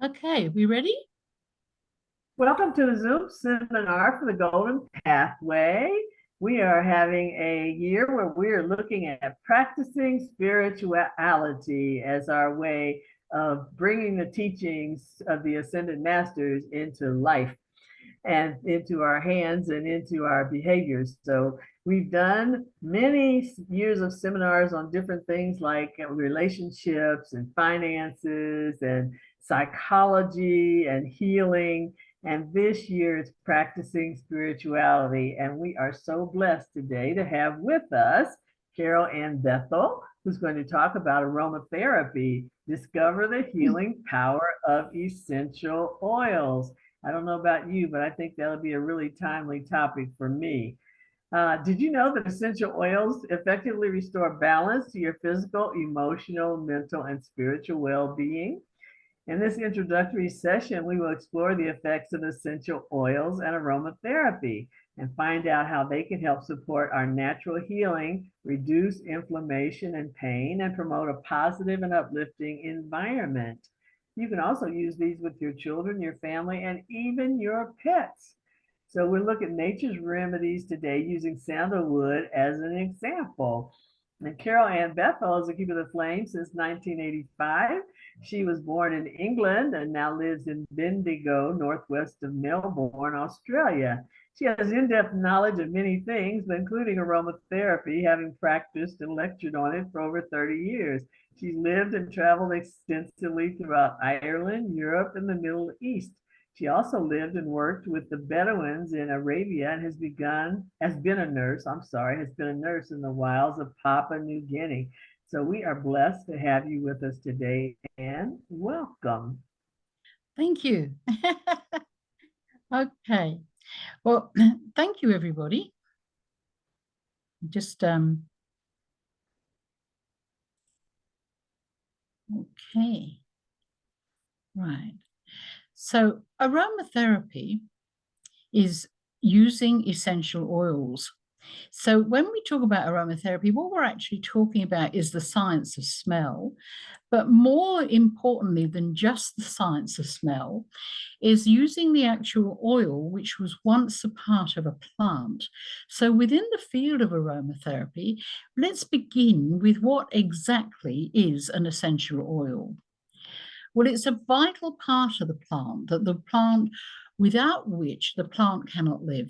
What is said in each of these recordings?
Okay, we ready? Welcome to the Zoom seminar for the Golden Pathway. We are having a year where we are looking at practicing spirituality as our way of bringing the teachings of the Ascended Masters into life and into our hands and into our behaviors. So we've done many years of seminars on different things like relationships and finances and psychology and healing. And this year is practicing spirituality. And we are so blessed today to have with us CarolAnn Bethel, who's going to talk about aromatherapy, discover the healing power of essential oils. I don't know about you, but I think that'll be a really timely topic for me. Did you know that essential oils effectively restore balance to your physical, emotional, mental, and spiritual well-being? In this introductory session, we will explore the effects of essential oils and aromatherapy and find out how they can help support our natural healing, reduce inflammation and pain, and promote a positive and uplifting environment. You can also use these with your children, your family, and even your pets. So we'll look at nature's remedies today using sandalwood as an example. And CarolAnn Bethel is a keeper of the flame since 1985. She was born in England and now lives in Bendigo, northwest of Melbourne, Australia. She has in-depth knowledge of many things, including aromatherapy, having practiced and lectured on it for over 30 years. She's lived and traveled extensively throughout Ireland, Europe, and the Middle East. She also lived and worked with the Bedouins in Arabia and has been a nurse in the wilds of Papua New Guinea. So we are blessed to have you with us today, and welcome. Thank you. Okay. Well, thank you, everybody. Just okay. Right. So aromatherapy is using essential oils. So when we talk about aromatherapy, what we're actually talking about is the science of smell. But more importantly than just the science of smell is using the actual oil, which was once a part of a plant. So within the field of aromatherapy, let's begin with what exactly is an essential oil. Well, it's a vital part of the plant, without which the plant cannot live.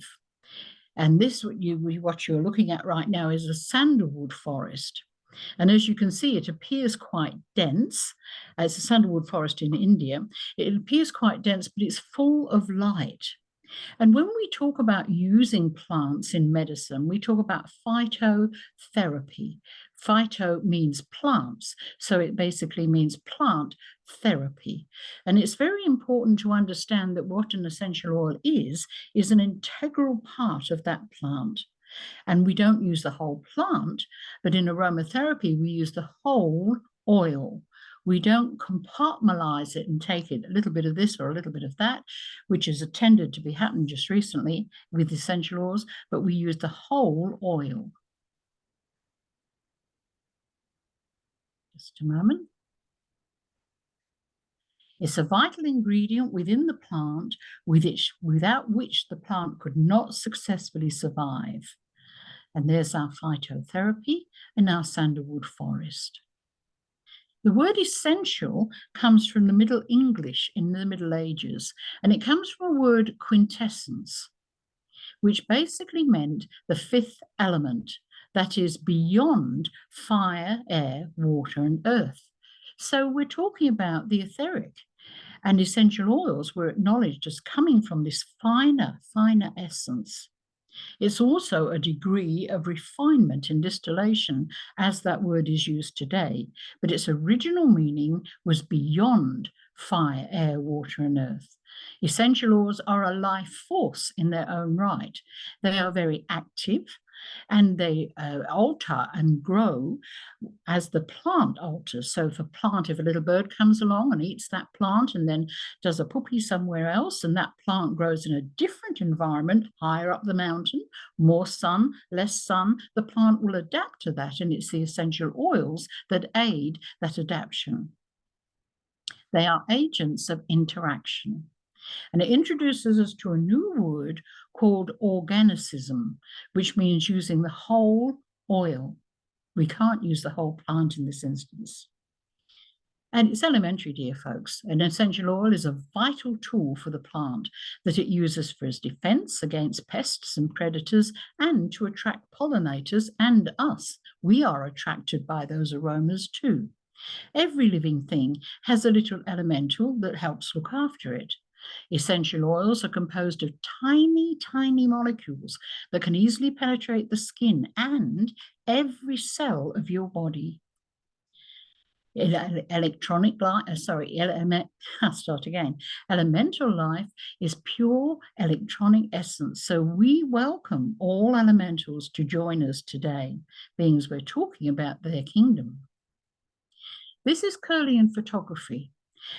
And this, what you're looking at right now, is a sandalwood forest. And as you can see, it appears quite dense. It's a sandalwood forest in India. It appears quite dense, but it's full of light. And when we talk about using plants in medicine, we talk about phytotherapy. Phyto means plants, so it basically means plant therapy. And it's very important to understand that what an essential oil is an integral part of that plant. And we don't use the whole plant, but in aromatherapy, we use the whole oil. We don't compartmentalize it and take it a little bit of this or a little bit of that, which has tended to be happening just recently with essential oils, but we use the whole oil. Just a moment. It's a vital ingredient within the plant without which the plant could not successfully survive. And there's our phytotherapy and our sandalwood forest. The word essential comes from the Middle English in the Middle Ages, and it comes from a word quintessence, which basically meant the fifth element, that is beyond fire, air, water, and earth. So we're talking about the etheric, and essential oils were acknowledged as coming from this finer essence. It's also a degree of refinement in distillation, as that word is used today, but its original meaning was beyond fire, air, water, and earth. Essential oils are a life force in their own right. They are very active, and they alter and grow as the plant alters. So if a little bird comes along and eats that plant and then does a poopy somewhere else, and that plant grows in a different environment, higher up the mountain, more sun, less sun, the plant will adapt to that, and it's the essential oils that aid that adaptation. They are agents of interaction. And it introduces us to a new word called organicism, which means using the whole oil. We can't use the whole plant in this instance. And it's elementary, dear folks. An essential oil is a vital tool for the plant that it uses for its defense against pests and predators and to attract pollinators and us. We are attracted by those aromas too. Every living thing has a little elemental that helps look after it. Essential oils are composed of tiny, tiny molecules that can easily penetrate the skin and every cell of your body. Elemental life is pure electronic essence. So we welcome all elementals to join us today, being as we're talking about their kingdom. This is CarolAnn photography,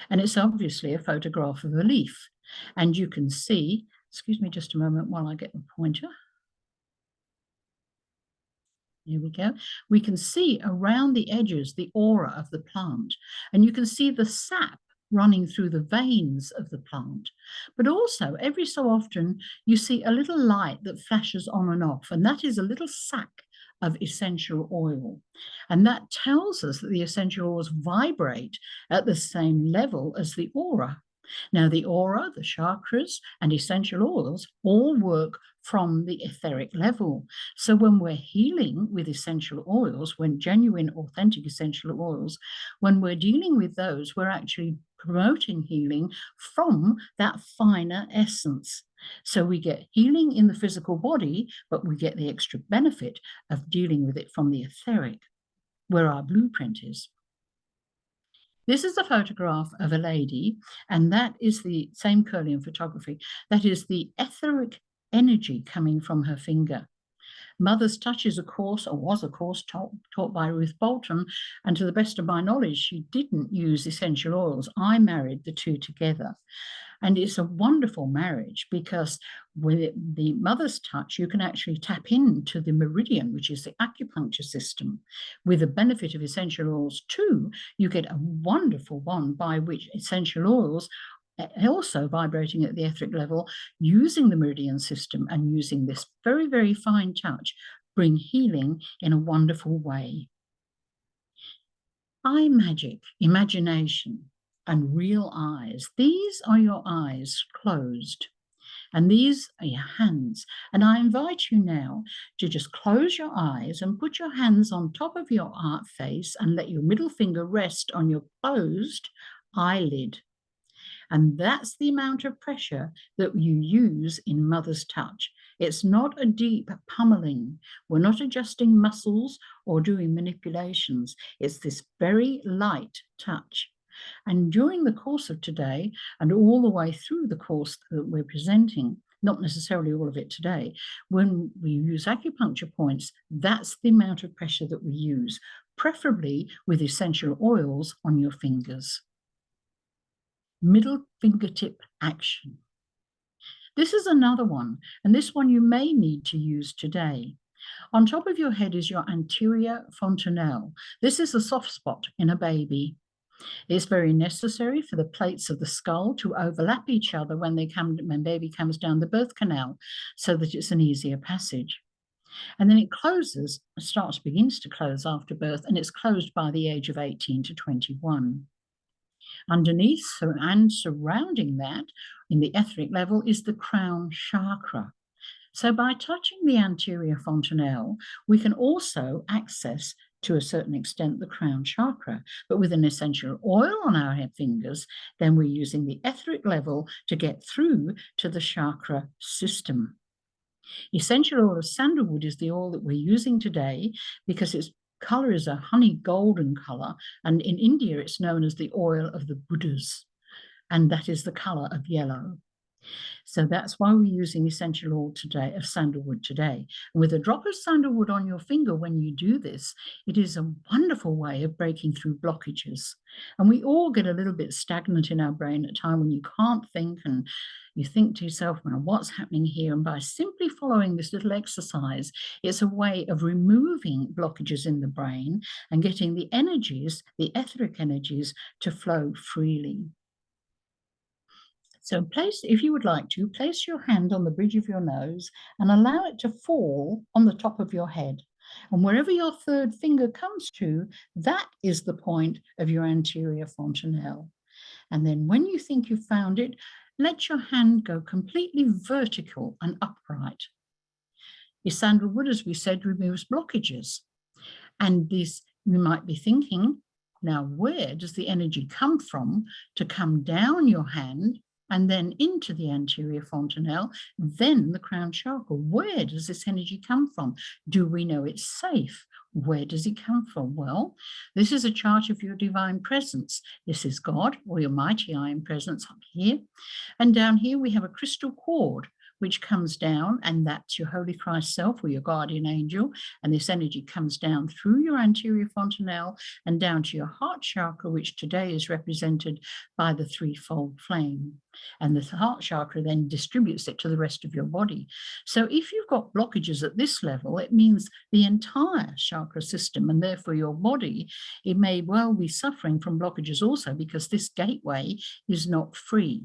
and it's obviously a photograph of a leaf. And you can see, excuse me just a moment while I get the pointer. Here we go. We can see around the edges the aura of the plant, and you can see the sap running through the veins of the plant. But also, every so often, you see a little light that flashes on and off, and that is a little sac of essential oil. And that tells us that the essential oils vibrate at the same level as the aura. Now, the aura, the chakras, and essential oils all work from the etheric level. So when we're healing with essential oils, when genuine, authentic essential oils, when we're dealing with those, we're actually promoting healing from that finer essence. So we get healing in the physical body, but we get the extra benefit of dealing with it from the etheric, where our blueprint is. This is a photograph of a lady, and that is the same CarolAnn photography. That is the etheric energy coming from her finger. Mother's Touch is a course, or was a course taught by Ruth Bolton, and to the best of my knowledge, she didn't use essential oils. I married the two together. And it's a wonderful marriage because with the Mother's Touch, you can actually tap into the meridian, which is the acupuncture system. With the benefit of essential oils too, you get a wonderful one by which essential oils also vibrating at the etheric level, using the meridian system and using this very, very fine touch, bring healing in a wonderful way. Eye magic, imagination, and real eyes. These are your eyes closed, and these are your hands. And I invite you now to just close your eyes and put your hands on top of your art face and let your middle finger rest on your closed eyelid. And that's the amount of pressure that you use in Mother's Touch. It's not a deep pummeling. We're not adjusting muscles or doing manipulations. It's this very light touch. And during the course of today, and all the way through the course that we're presenting, not necessarily all of it today, when we use acupuncture points, that's the amount of pressure that we use, preferably with essential oils on your fingers. Middle fingertip action. This is another one, and this one you may need to use today. On top of your head is your anterior fontanelle. This is a soft spot in a baby. It's very necessary for the plates of the skull to overlap each other when baby comes down the birth canal, so that it's an easier passage. And then it begins to close after birth, and it's closed by the age of 18 to 21. Underneath and surrounding that, in the etheric level, is the crown chakra. So by touching the anterior fontanelle, we can also access, to a certain extent, the crown chakra. But with an essential oil on our fingers, then we're using the etheric level to get through to the chakra system. Essential oil of sandalwood is the oil that we're using today because its color is a honey golden color, and in India it's known as the oil of the Buddhas, and that is the color of yellow. So that's why we're using essential oil today of sandalwood today. And with a drop of sandalwood on your finger when you do this, it is a wonderful way of breaking through blockages. And we all get a little bit stagnant in our brain at a time when you can't think, and you think to yourself, well, what's happening here? And by simply following this little exercise, it's a way of removing blockages in the brain and getting the energies, the etheric energies, to flow freely. So place, if you would like to, place your hand on the bridge of your nose and allow it to fall on the top of your head. And wherever your third finger comes to, that is the point of your anterior fontanelle. And then when you think you've found it, let your hand go completely vertical and upright. Your sandalwood, as we said, removes blockages. And this, you might be thinking, now where does the energy come from to come down your hand and then into the anterior fontanelle, then the crown chakra? Where does this energy come from? Do we know it's safe? Where does it come from? Well, this is a chart of your divine presence. This is God, or your mighty I Am presence up here. And down here we have a crystal cord which comes down, and that's your Holy Christ self or your guardian angel. And this energy comes down through your anterior fontanelle and down to your heart chakra, which today is represented by the threefold flame. And the heart chakra then distributes it to the rest of your body. So if you've got blockages at this level, it means the entire chakra system, and therefore your body, it may well be suffering from blockages also, because this gateway is not free.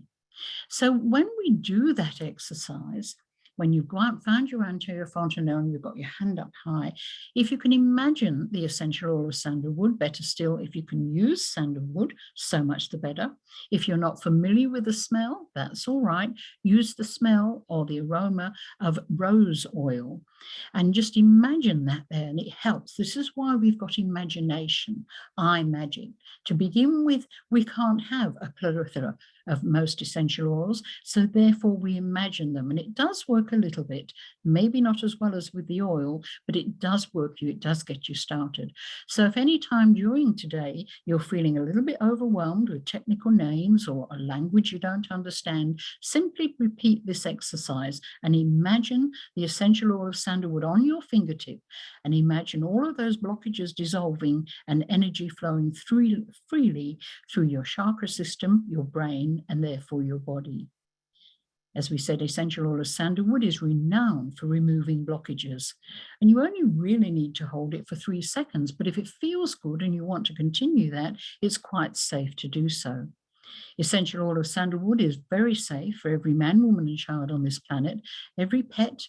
So when we do that exercise, when you've found your anterior fontanelle and you've got your hand up high, if you can imagine the essential oil of sandalwood, better still, if you can use sandalwood, so much the better. If you're not familiar with the smell, that's all right. Use the smell or the aroma of rose oil. And just imagine that there, and it helps. This is why we've got imagination, eye magic. To begin with, we can't have a plethora of most essential oils, so therefore we imagine them, and it does work a little bit, maybe not as well as with the oil, but it does work you, it does get you started. So if any time during today you're feeling a little bit overwhelmed with technical names or a language you don't understand, simply repeat this exercise and imagine the essential oil of sandalwood on your fingertip, and imagine all of those blockages dissolving and energy flowing freely through your chakra system, your brain, and therefore your body. As we said, essential oil of sandalwood is renowned for removing blockages, and you only really need to hold it for 3 seconds, but if it feels good and you want to continue that, it's quite safe to do so. Essential oil of sandalwood is very safe for every man, woman, and child on this planet, every pet,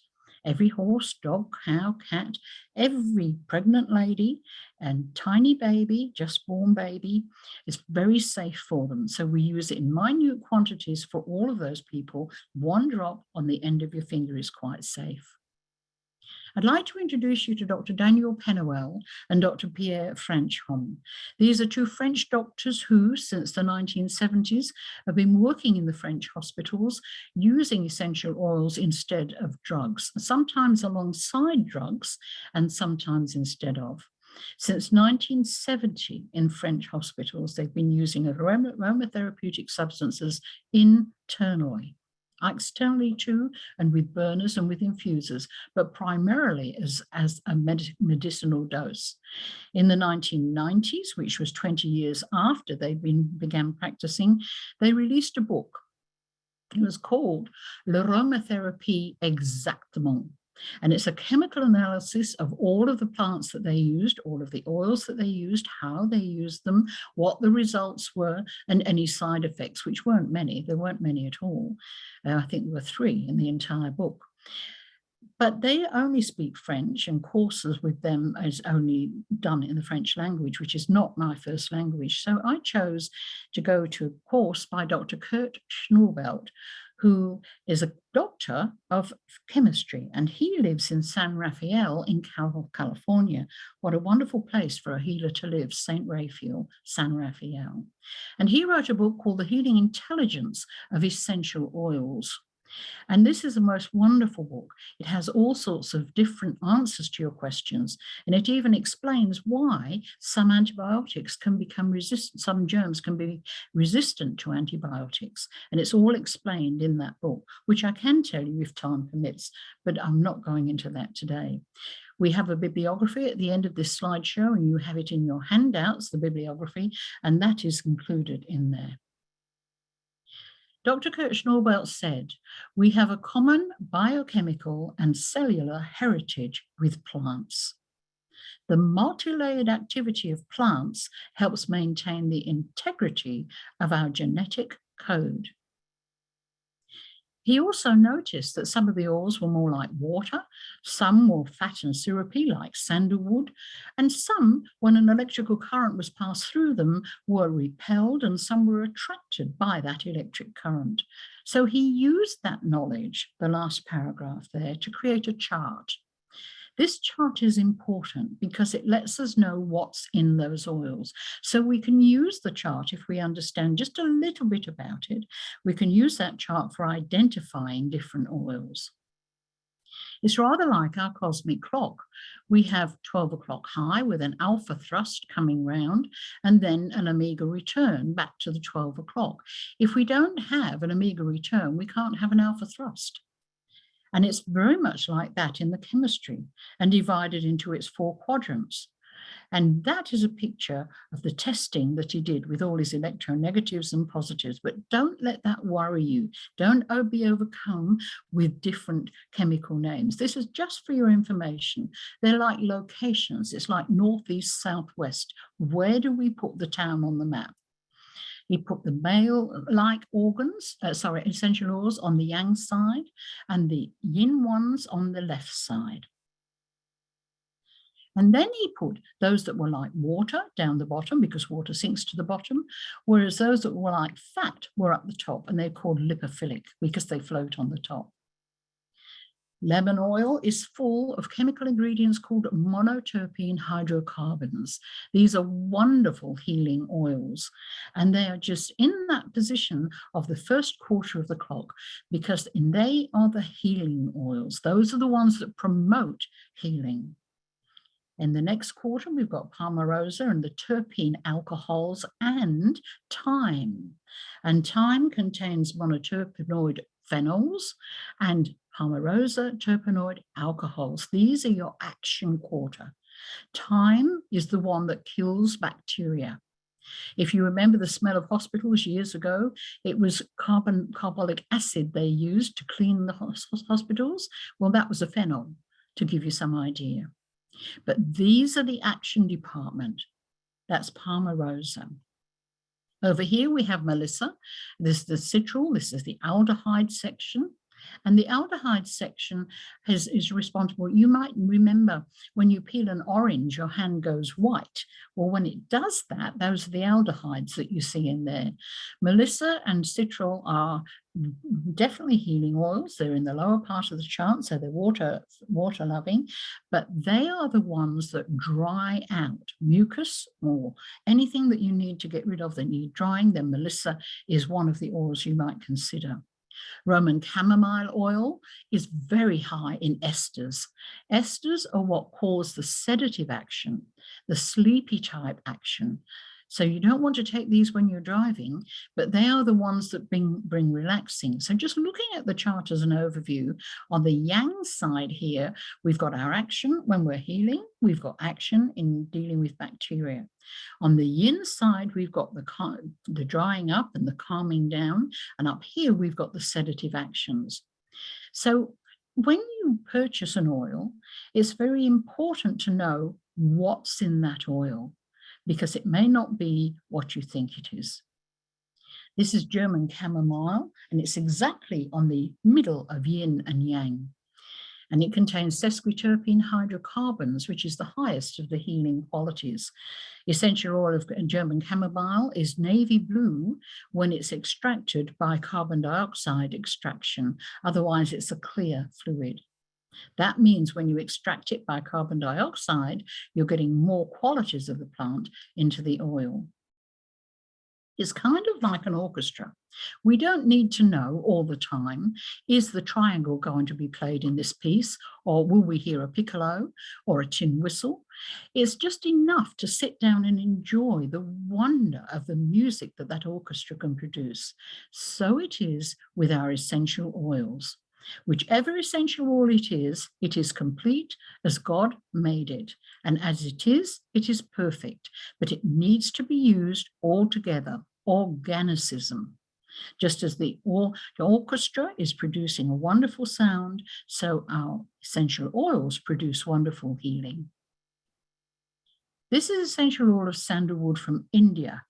every horse, dog, cow, cat, every pregnant lady and tiny baby, just born baby. It's very safe for them. So we use it in minute quantities for all of those people. 1 drop on the end of your finger is quite safe. I'd like to introduce you to Dr. Daniel Penuel and Dr. Pierre Franchon. These are 2 French doctors who, since the 1970s, have been working in the French hospitals using essential oils instead of drugs, sometimes alongside drugs and sometimes instead of. Since 1970 in French hospitals, they've been using aromatherapeutic substances internally. Externally too, and with burners and with infusers, but primarily as a medicinal dose. In the 1990s, which was 20 years after they began practicing, they released a book. It was called L'Aromatherapy Exactement. And it's a chemical analysis of all of the plants that they used, all of the oils that they used, how they used them, what the results were, and any side effects, which weren't many. There weren't many at all. I think there were 3 in the entire book. But they only speak French, and courses with them is only done in the French language, which is not my first language. So I chose to go to a course by Dr. Kurt Schnorbelt, who is a doctor of chemistry, and he lives in San Rafael in California. What a wonderful place for a healer to live, St. Raphael, San Rafael. And he wrote a book called The Healing Intelligence of Essential Oils. And this is a most wonderful book. It has all sorts of different answers to your questions. And it even explains why some antibiotics can become resistant, some germs can be resistant to antibiotics. And it's all explained in that book, which I can tell you if time permits, but I'm not going into that today. We have a bibliography at the end of this slideshow, and you have it in your handouts, the bibliography, and that is included in there. Dr. Kirch-Norbelt said, "We have a common biochemical and cellular heritage with plants. The multi-layered activity of plants helps maintain the integrity of our genetic code." He also noticed that some of the oils were more like water, some more fat and syrupy like sandalwood, and some, when an electrical current was passed through them, were repelled and some were attracted by that electric current. So he used that knowledge, the last paragraph there, to create a chart. This chart is important because it lets us know what's in those oils. So we can use the chart if we understand just a little bit about it. We can use that chart for identifying different oils. It's rather like our cosmic clock. We have 12 o'clock high with an alpha thrust coming round and then an omega return back to the 12 o'clock. If we don't have an omega return, we can't have an alpha thrust. And it's very much like that in the chemistry and divided into its 4 quadrants. And that is a picture of the testing that he did with all his electronegatives and positives. But don't let that worry you. Don't be overcome with different chemical names. This is just for your information. They're like locations. It's like northeast, southwest. Where do we put the town on the map? He put the male-like essential oils on the yang side and the yin ones on the left side. And then he put those that were like water down the bottom because water sinks to the bottom, whereas those that were like fat were up the top, and they're called lipophilic because they float on the top. Lemon oil is full of chemical ingredients called monoterpene hydrocarbons. These are wonderful healing oils, and they are just in that position of the first quarter of the clock because they are the healing oils. Those are the ones that promote healing. In the next quarter, we've got Palmarosa and the terpene alcohols and thyme. And thyme contains monoterpenoid phenols and Palmarosa terpenoid alcohols. These are your action quarter. Thyme is the one that kills bacteria. If you remember the smell of hospitals years ago, it was carbolic acid they used to clean the hospitals. Well, that was a phenol, to give you some idea. But these are the action department. That's Palmarosa. Over here we have Melissa. This is the citral. This is the aldehyde section. And the aldehyde section is responsible. You might remember when you peel an orange, your hand goes white. Well, when it does that, those are the aldehydes that you see in there. Melissa and citral are definitely healing oils. They're in the lower part of the chart, so they're water loving, but they are the ones that dry out mucus or anything that you need to get rid of that need drying. Then Melissa is one of the oils you might consider. Roman chamomile oil is very high in esters. Esters are what cause the sedative action, the sleepy type action. So you don't want to take these when you're driving, but they are the ones that bring relaxing. So just looking at the chart as an overview, on the yang side here, we've got our action when we're healing. We've got action in dealing with bacteria. On the yin side, we've got the drying up and the calming down. And up here, we've got the sedative actions. So when you purchase an oil, it's very important to know what's in that oil, because it may not be what you think it is. This is German chamomile, and it's exactly on the middle of yin and yang. And it contains sesquiterpene hydrocarbons, which is the highest of the healing qualities. Essential oil of German chamomile is navy blue when it's extracted by carbon dioxide extraction. Otherwise, it's a clear fluid. That means when you extract it by carbon dioxide, you're getting more qualities of the plant into the oil. It's kind of like an orchestra. We don't need to know all the time, is the triangle going to be played in this piece, or will we hear a piccolo or a tin whistle? It's just enough to sit down and enjoy the wonder of the music that that orchestra can produce. So it is with our essential oils. Whichever essential oil it is complete as God made it. And as it is perfect, but it needs to be used all together, organicism. Just as the orchestra is producing a wonderful sound, so our essential oils produce wonderful healing. This is essential oil of sandalwood from India.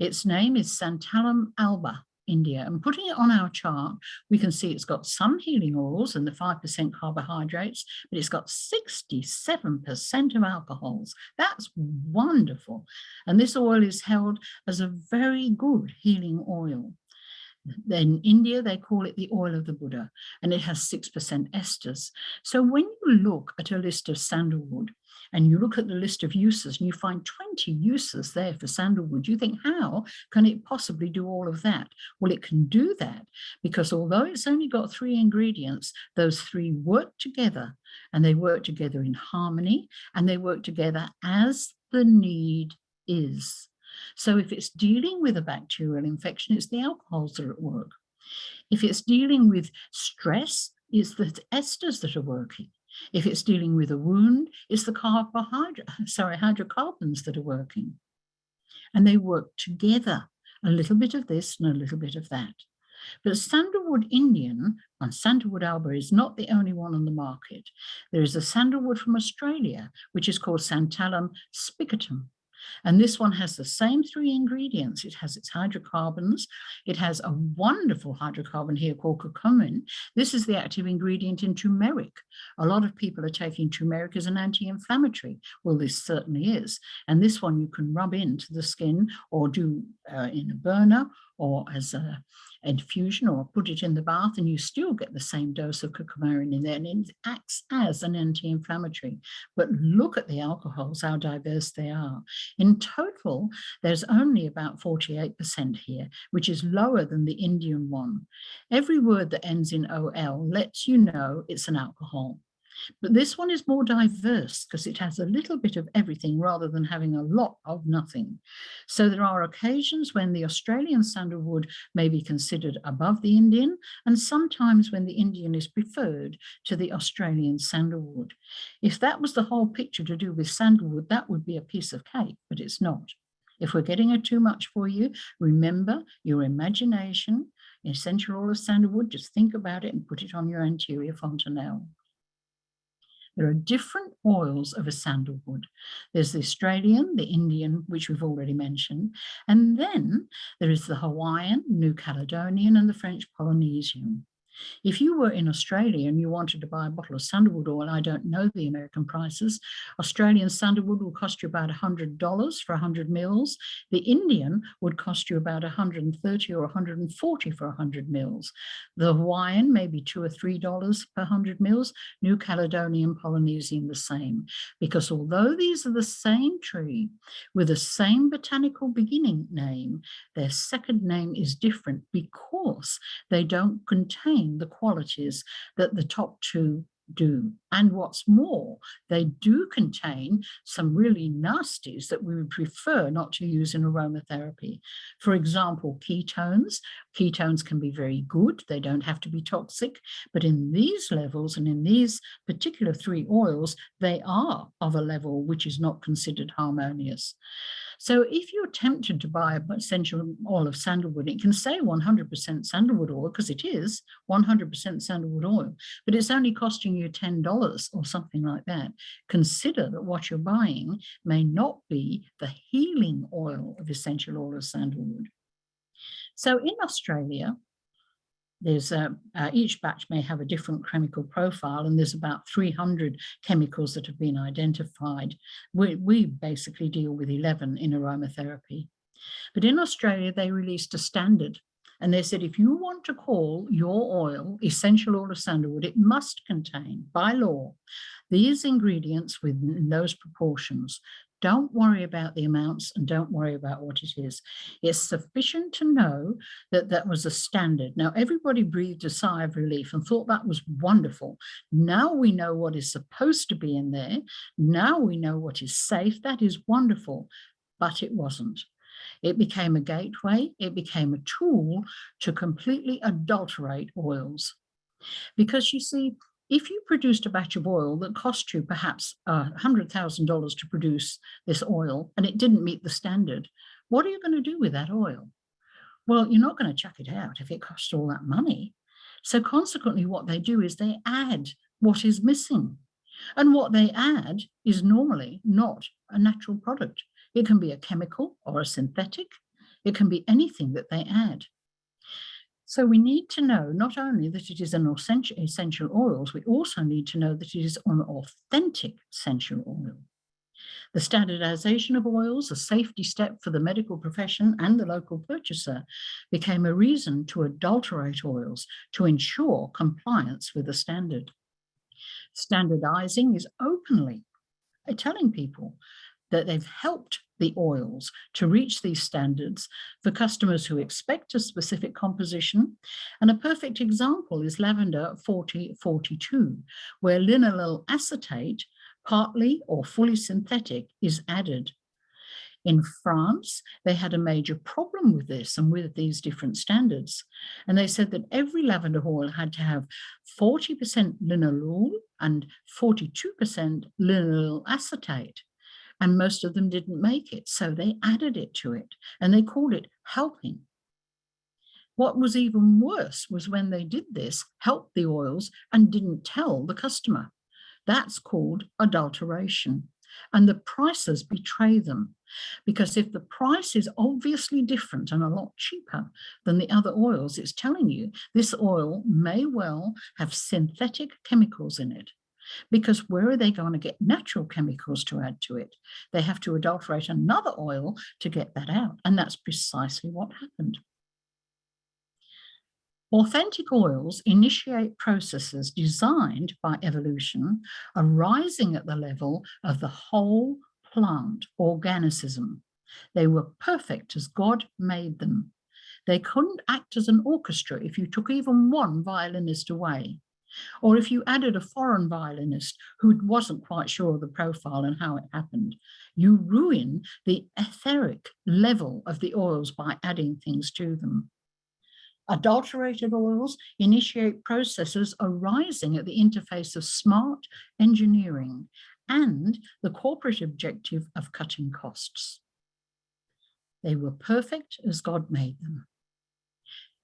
Its name is Santalum alba, India. And putting it on our chart, we can see it's got some healing oils and the 5% carbohydrates, but it's got 67% of alcohols. That's wonderful. And this oil is held as a very good healing oil. In India, they call it the oil of the Buddha, and it has 6% esters. So when you look at a list of sandalwood and you look at the list of uses and you find 20 uses there for sandalwood, you think, how can it possibly do all of that? Well, it can do that because although it's only got 3 ingredients, those 3 work together, and they work together in harmony, and they work together as the need is. So if it's dealing with a bacterial infection, it's the alcohols that are at work. If it's dealing with stress, it's the esters that are working. If it's dealing with a wound, it's the hydrocarbons that are working. And they work together, a little bit of this and a little bit of that. But sandalwood Indian and sandalwood alba is not the only one on the market. There is a sandalwood from Australia, which is called Santalum spicatum. And this one has the same 3 ingredients. It has its hydrocarbons. It has a wonderful hydrocarbon here called curcumin. This is the active ingredient in turmeric. A lot of people are taking turmeric as an anti-inflammatory. Well, this certainly is. And this one you can rub into the skin or do in a burner or as a infusion or put it in the bath, and you still get the same dose of curcumin in there, and it acts as an anti-inflammatory. But look at the alcohols, how diverse they are. In total, there's only about 48% here, which is lower than the Indian one. Every word that ends in OL lets you know it's an alcohol. But this one is more diverse because it has a little bit of everything rather than having a lot of nothing. So there are occasions when the Australian sandalwood may be considered above the Indian, and sometimes when the Indian is preferred to the Australian sandalwood. If that was the whole picture to do with sandalwood, that would be a piece of cake, but it's not. If we're getting it too much for you, remember your imagination, essential oil of sandalwood, just think about it and put it on your anterior fontanelle. There are different oils of a sandalwood. There's the Australian, the Indian, which we've already mentioned, and then there is the Hawaiian, New Caledonian, and the French Polynesian. If you were in Australia and you wanted to buy a bottle of sandalwood oil, I don't know the American prices, Australian sandalwood will cost you about $100 for 100 mils. The Indian would cost you about $130 or $140 for 100 mils. The Hawaiian, maybe $2 or $3 per 100 mils. New Caledonian, Polynesian, the same. Because although these are the same tree with the same botanical beginning name, their second name is different because they don't contain the qualities that the top 2 do. And what's more, they do contain some really nasties that we would prefer not to use in aromatherapy. For example, ketones. Ketones can be very good. They don't have to be toxic. But in these levels and in these particular 3 oils, they are of a level which is not considered harmonious. So if you're tempted to buy an essential oil of sandalwood, it can say 100% sandalwood oil because it is 100% sandalwood oil, but it's only costing you $10 or something like that. Consider that what you're buying may not be the healing oil of essential oil of sandalwood. So in Australia, there's each batch may have a different chemical profile, and there's about 300 chemicals that have been identified. We basically deal with 11 in aromatherapy. But in Australia, they released a standard, and they said if you want to call your oil essential oil of sandalwood, it must contain, by law, these ingredients within those proportions: Don't worry about the amounts and don't worry about what it is. It's sufficient to know that that was a standard. Now, everybody breathed a sigh of relief and thought that was wonderful. Now we know what is supposed to be in there. Now we know what is safe. That is wonderful, but it wasn't. It became a gateway. It became a tool to completely adulterate oils. Because you see, if you produced a batch of oil that cost you perhaps $100,000 to produce this oil and it didn't meet the standard, what are you going to do with that oil? Well, you're not going to chuck it out if it costs all that money. So consequently, what they do is they add what is missing. And what they add is normally not a natural product. It can be a chemical or a synthetic. It can be anything that they add. So we need to know not only that it is an essential oils, we also need to know that it is an authentic essential oil. The standardization of oils, a safety step for the medical profession and the local purchaser, became a reason to adulterate oils to ensure compliance with the standard. Standardizing is openly telling people that they've helped the oils to reach these standards for customers who expect a specific composition. And a perfect example is lavender 4042, where linalool acetate, partly or fully synthetic, is added. In France, they had a major problem with this and with these different standards. And they said that every lavender oil had to have 40% linalool and 42% linalool acetate. And most of them didn't make it. So they added it to it and they called it helping. What was even worse was when they did this, helped the oils and didn't tell the customer. That's called adulteration. And the prices betray them. Because if the price is obviously different and a lot cheaper than the other oils, it's telling you this oil may well have synthetic chemicals in it. Because where are they going to get natural chemicals to add to it? They have to adulterate another oil to get that out. And that's precisely what happened. Authentic oils initiate processes designed by evolution, arising at the level of the whole plant organism. They were perfect as God made them. They couldn't act as an orchestra if you took even one violinist away. Or if you added a foreign violinist who wasn't quite sure of the profile and how it happened, you ruin the etheric level of the oils by adding things to them. Adulterated oils initiate processes arising at the interface of smart engineering and the corporate objective of cutting costs. They were perfect as God made them.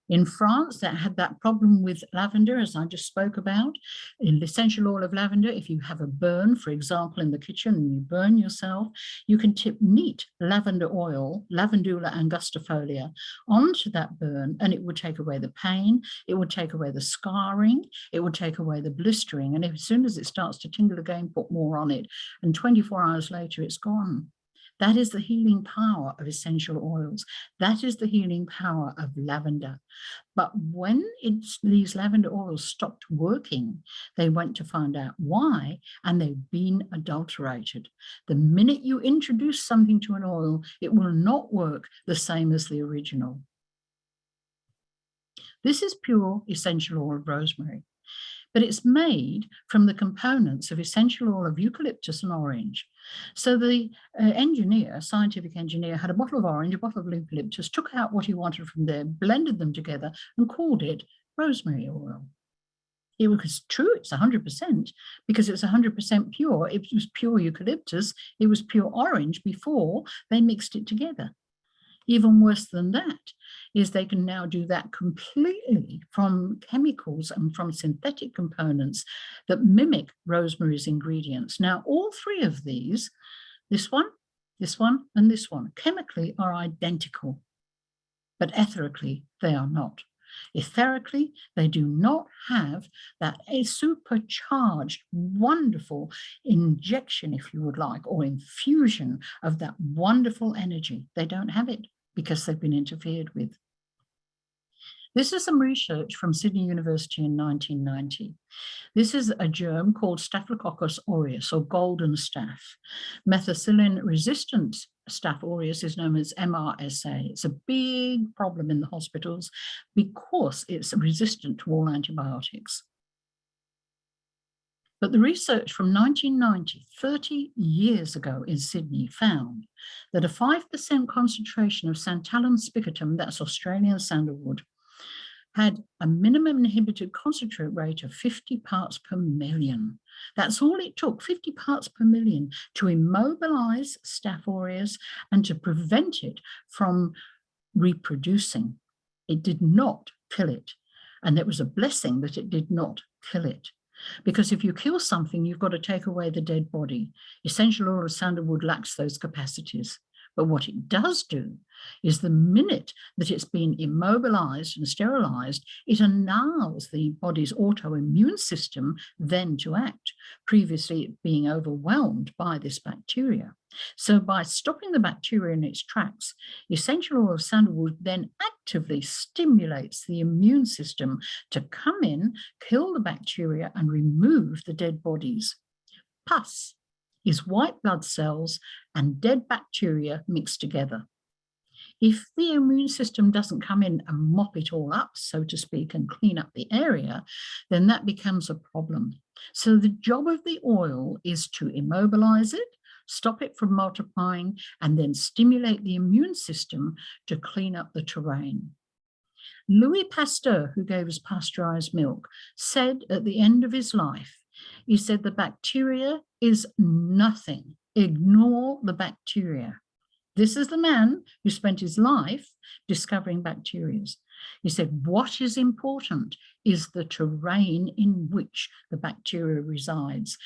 In France, that had that problem with lavender, as I just spoke about. In the essential oil of lavender, if you have a burn, for example, in the kitchen and you burn yourself, you can tip neat lavender oil, Lavandula angustifolia, onto that burn and it would take away the pain, it would take away the scarring, it would take away the blistering. And as soon as it starts to tingle again, put more on it. And 24 hours later, it's gone. That is the healing power of essential oils. That is the healing power of lavender. But when these lavender oils stopped working, they went to find out why, and they've been adulterated. The minute you introduce something to an oil, it will not work the same as the original. This is pure essential oil of rosemary, but it's made from the components of essential oil of eucalyptus and orange. So the scientific engineer, had a bottle of orange, a bottle of eucalyptus, took out what he wanted from there, blended them together and called it rosemary oil. It was true, it's 100%, because it's 100% pure. It was pure eucalyptus, it was pure orange before they mixed it together. Even worse than that is they can now do that completely from chemicals and from synthetic components that mimic rosemary's ingredients. Now, all three of these, this one, and this one, chemically are identical, but etherically they are not. Etherically, they do not have that supercharged, wonderful injection, if you would like, or infusion of that wonderful energy. They don't have it because they've been interfered with. This is some research from Sydney University in 1990. This is a germ called Staphylococcus aureus, or golden staph. Methicillin-resistant Staph aureus is known as MRSA. It's a big problem in the hospitals because it's resistant to all antibiotics. But the research from 1990, 30 years ago in Sydney, found that a 5% concentration of Santalum spicatum, that's Australian sandalwood, had a minimum inhibited concentrate rate of 50 parts per million. That's all it took, 50 parts per million, to immobilize Staph aureus and to prevent it from reproducing. It did not kill it. And it was a blessing that it did not kill it. Because if you kill something, you've got to take away the dead body. Essential oil of sandalwood lacks those capacities. But what it does do is the minute that it's been immobilized and sterilized, it allows the body's autoimmune system then to act, previously being overwhelmed by this bacteria. So by stopping the bacteria in its tracks, essential oil of sandalwood then actively stimulates the immune system to come in, kill the bacteria, and remove the dead bodies. Pus is white blood cells and dead bacteria mixed together. If the immune system doesn't come in and mop it all up, so to speak, and clean up the area, then that becomes a problem. So the job of the oil is to immobilize it, stop it from multiplying, and then stimulate the immune system to clean up the terrain. Louis Pasteur, who gave us pasteurized milk, said at the end of his life, he said, the bacteria is nothing. Ignore the bacteria. This is the man who spent his life discovering bacteria. He said, what is important is the terrain in which the bacteria resides.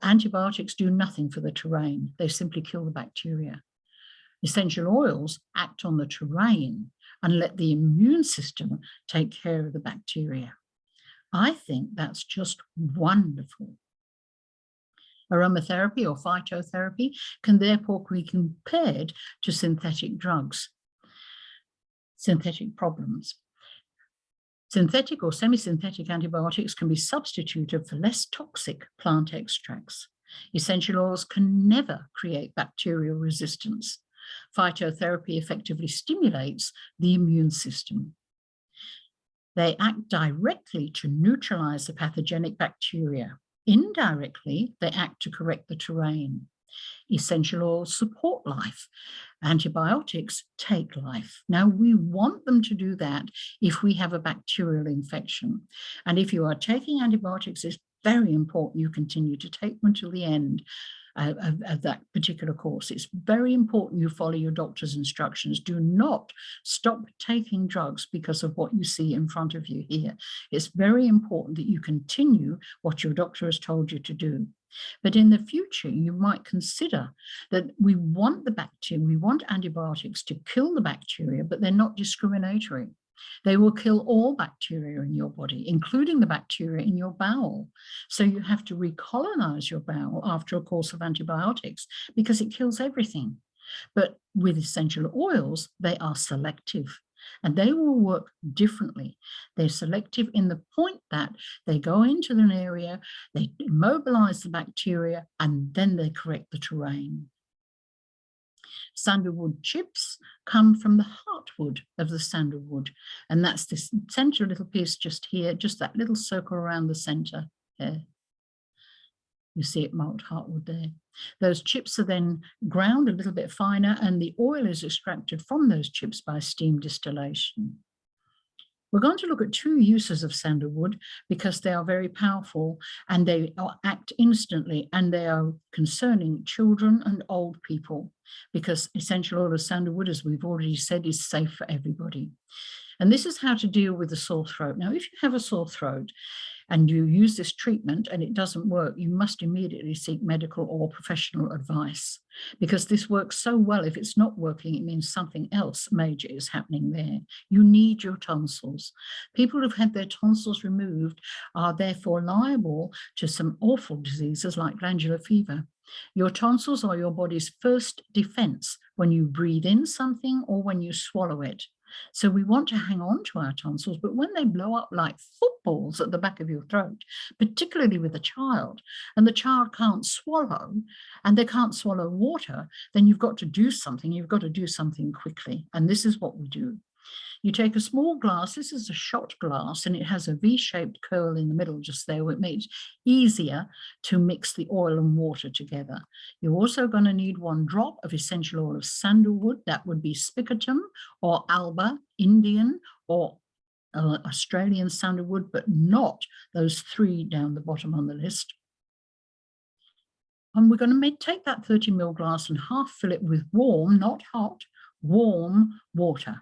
Antibiotics do nothing for the terrain. They simply kill the bacteria. Essential oils act on the terrain and let the immune system take care of the bacteria. I think that's just wonderful. Aromatherapy or phytotherapy can therefore be compared to synthetic drugs, synthetic problems. Synthetic or semi-synthetic antibiotics can be substituted for less toxic plant extracts. Essential oils can never create bacterial resistance. Phytotherapy effectively stimulates the immune system. They act directly to neutralize the pathogenic bacteria. Indirectly, they act to correct the terrain. Essential oils support life. Antibiotics take life. Now, we want them to do that if we have a bacterial infection. And if you are taking antibiotics, it's very important you continue to take them until the end of that particular course. It's very important you follow your doctor's instructions. Do not stop taking drugs because of what you see in front of you here. It's very important that you continue what your doctor has told you to do. But in the future, you might consider that we want the bacteria, we want antibiotics to kill the bacteria, but they're not discriminatory. They will kill all bacteria in your body, including the bacteria in your bowel. So you have to recolonize your bowel after a course of antibiotics because it kills everything. But with essential oils, they are selective and they will work differently. They're selective in the point that they go into an area, they immobilize the bacteria, and then they correct the terrain. Sandalwood chips come from the heartwood of the sandalwood, and that's this center little piece just here, just that little circle around the center there. You see it marked heartwood there. Those chips are then ground a little bit finer, and the oil is extracted from those chips by steam distillation. We're going to look at two uses of sandalwood because they are very powerful and they act instantly, and they are concerning children and old people because essential oil of sandalwood, as we've already said, is safe for everybody. And this is how to deal with a sore throat. Now, if you have a sore throat and you use this treatment and it doesn't work, you must immediately seek medical or professional advice because this works so well. If it's not working, it means something else major is happening there. You need your tonsils. People who've had their tonsils removed are therefore liable to some awful diseases like glandular fever. Your tonsils are your body's first defense when you breathe in something or when you swallow it. So we want to hang on to our tonsils, but when they blow up like footballs at the back of your throat, particularly with a child, and the child can't swallow and they can't swallow water, then you've got to do something. You've got to do something quickly. And this is what we do. You take a small glass, this is a shot glass, and it has a V-shaped curl in the middle just there, which makes it easier to mix the oil and water together. You're also going to need 1 drop of essential oil of sandalwood. That would be spicatum or alba, Indian or Australian sandalwood, but not those 3 down the bottom on the list. And we're going to take that 30 ml glass and half fill it with warm, not hot, warm water.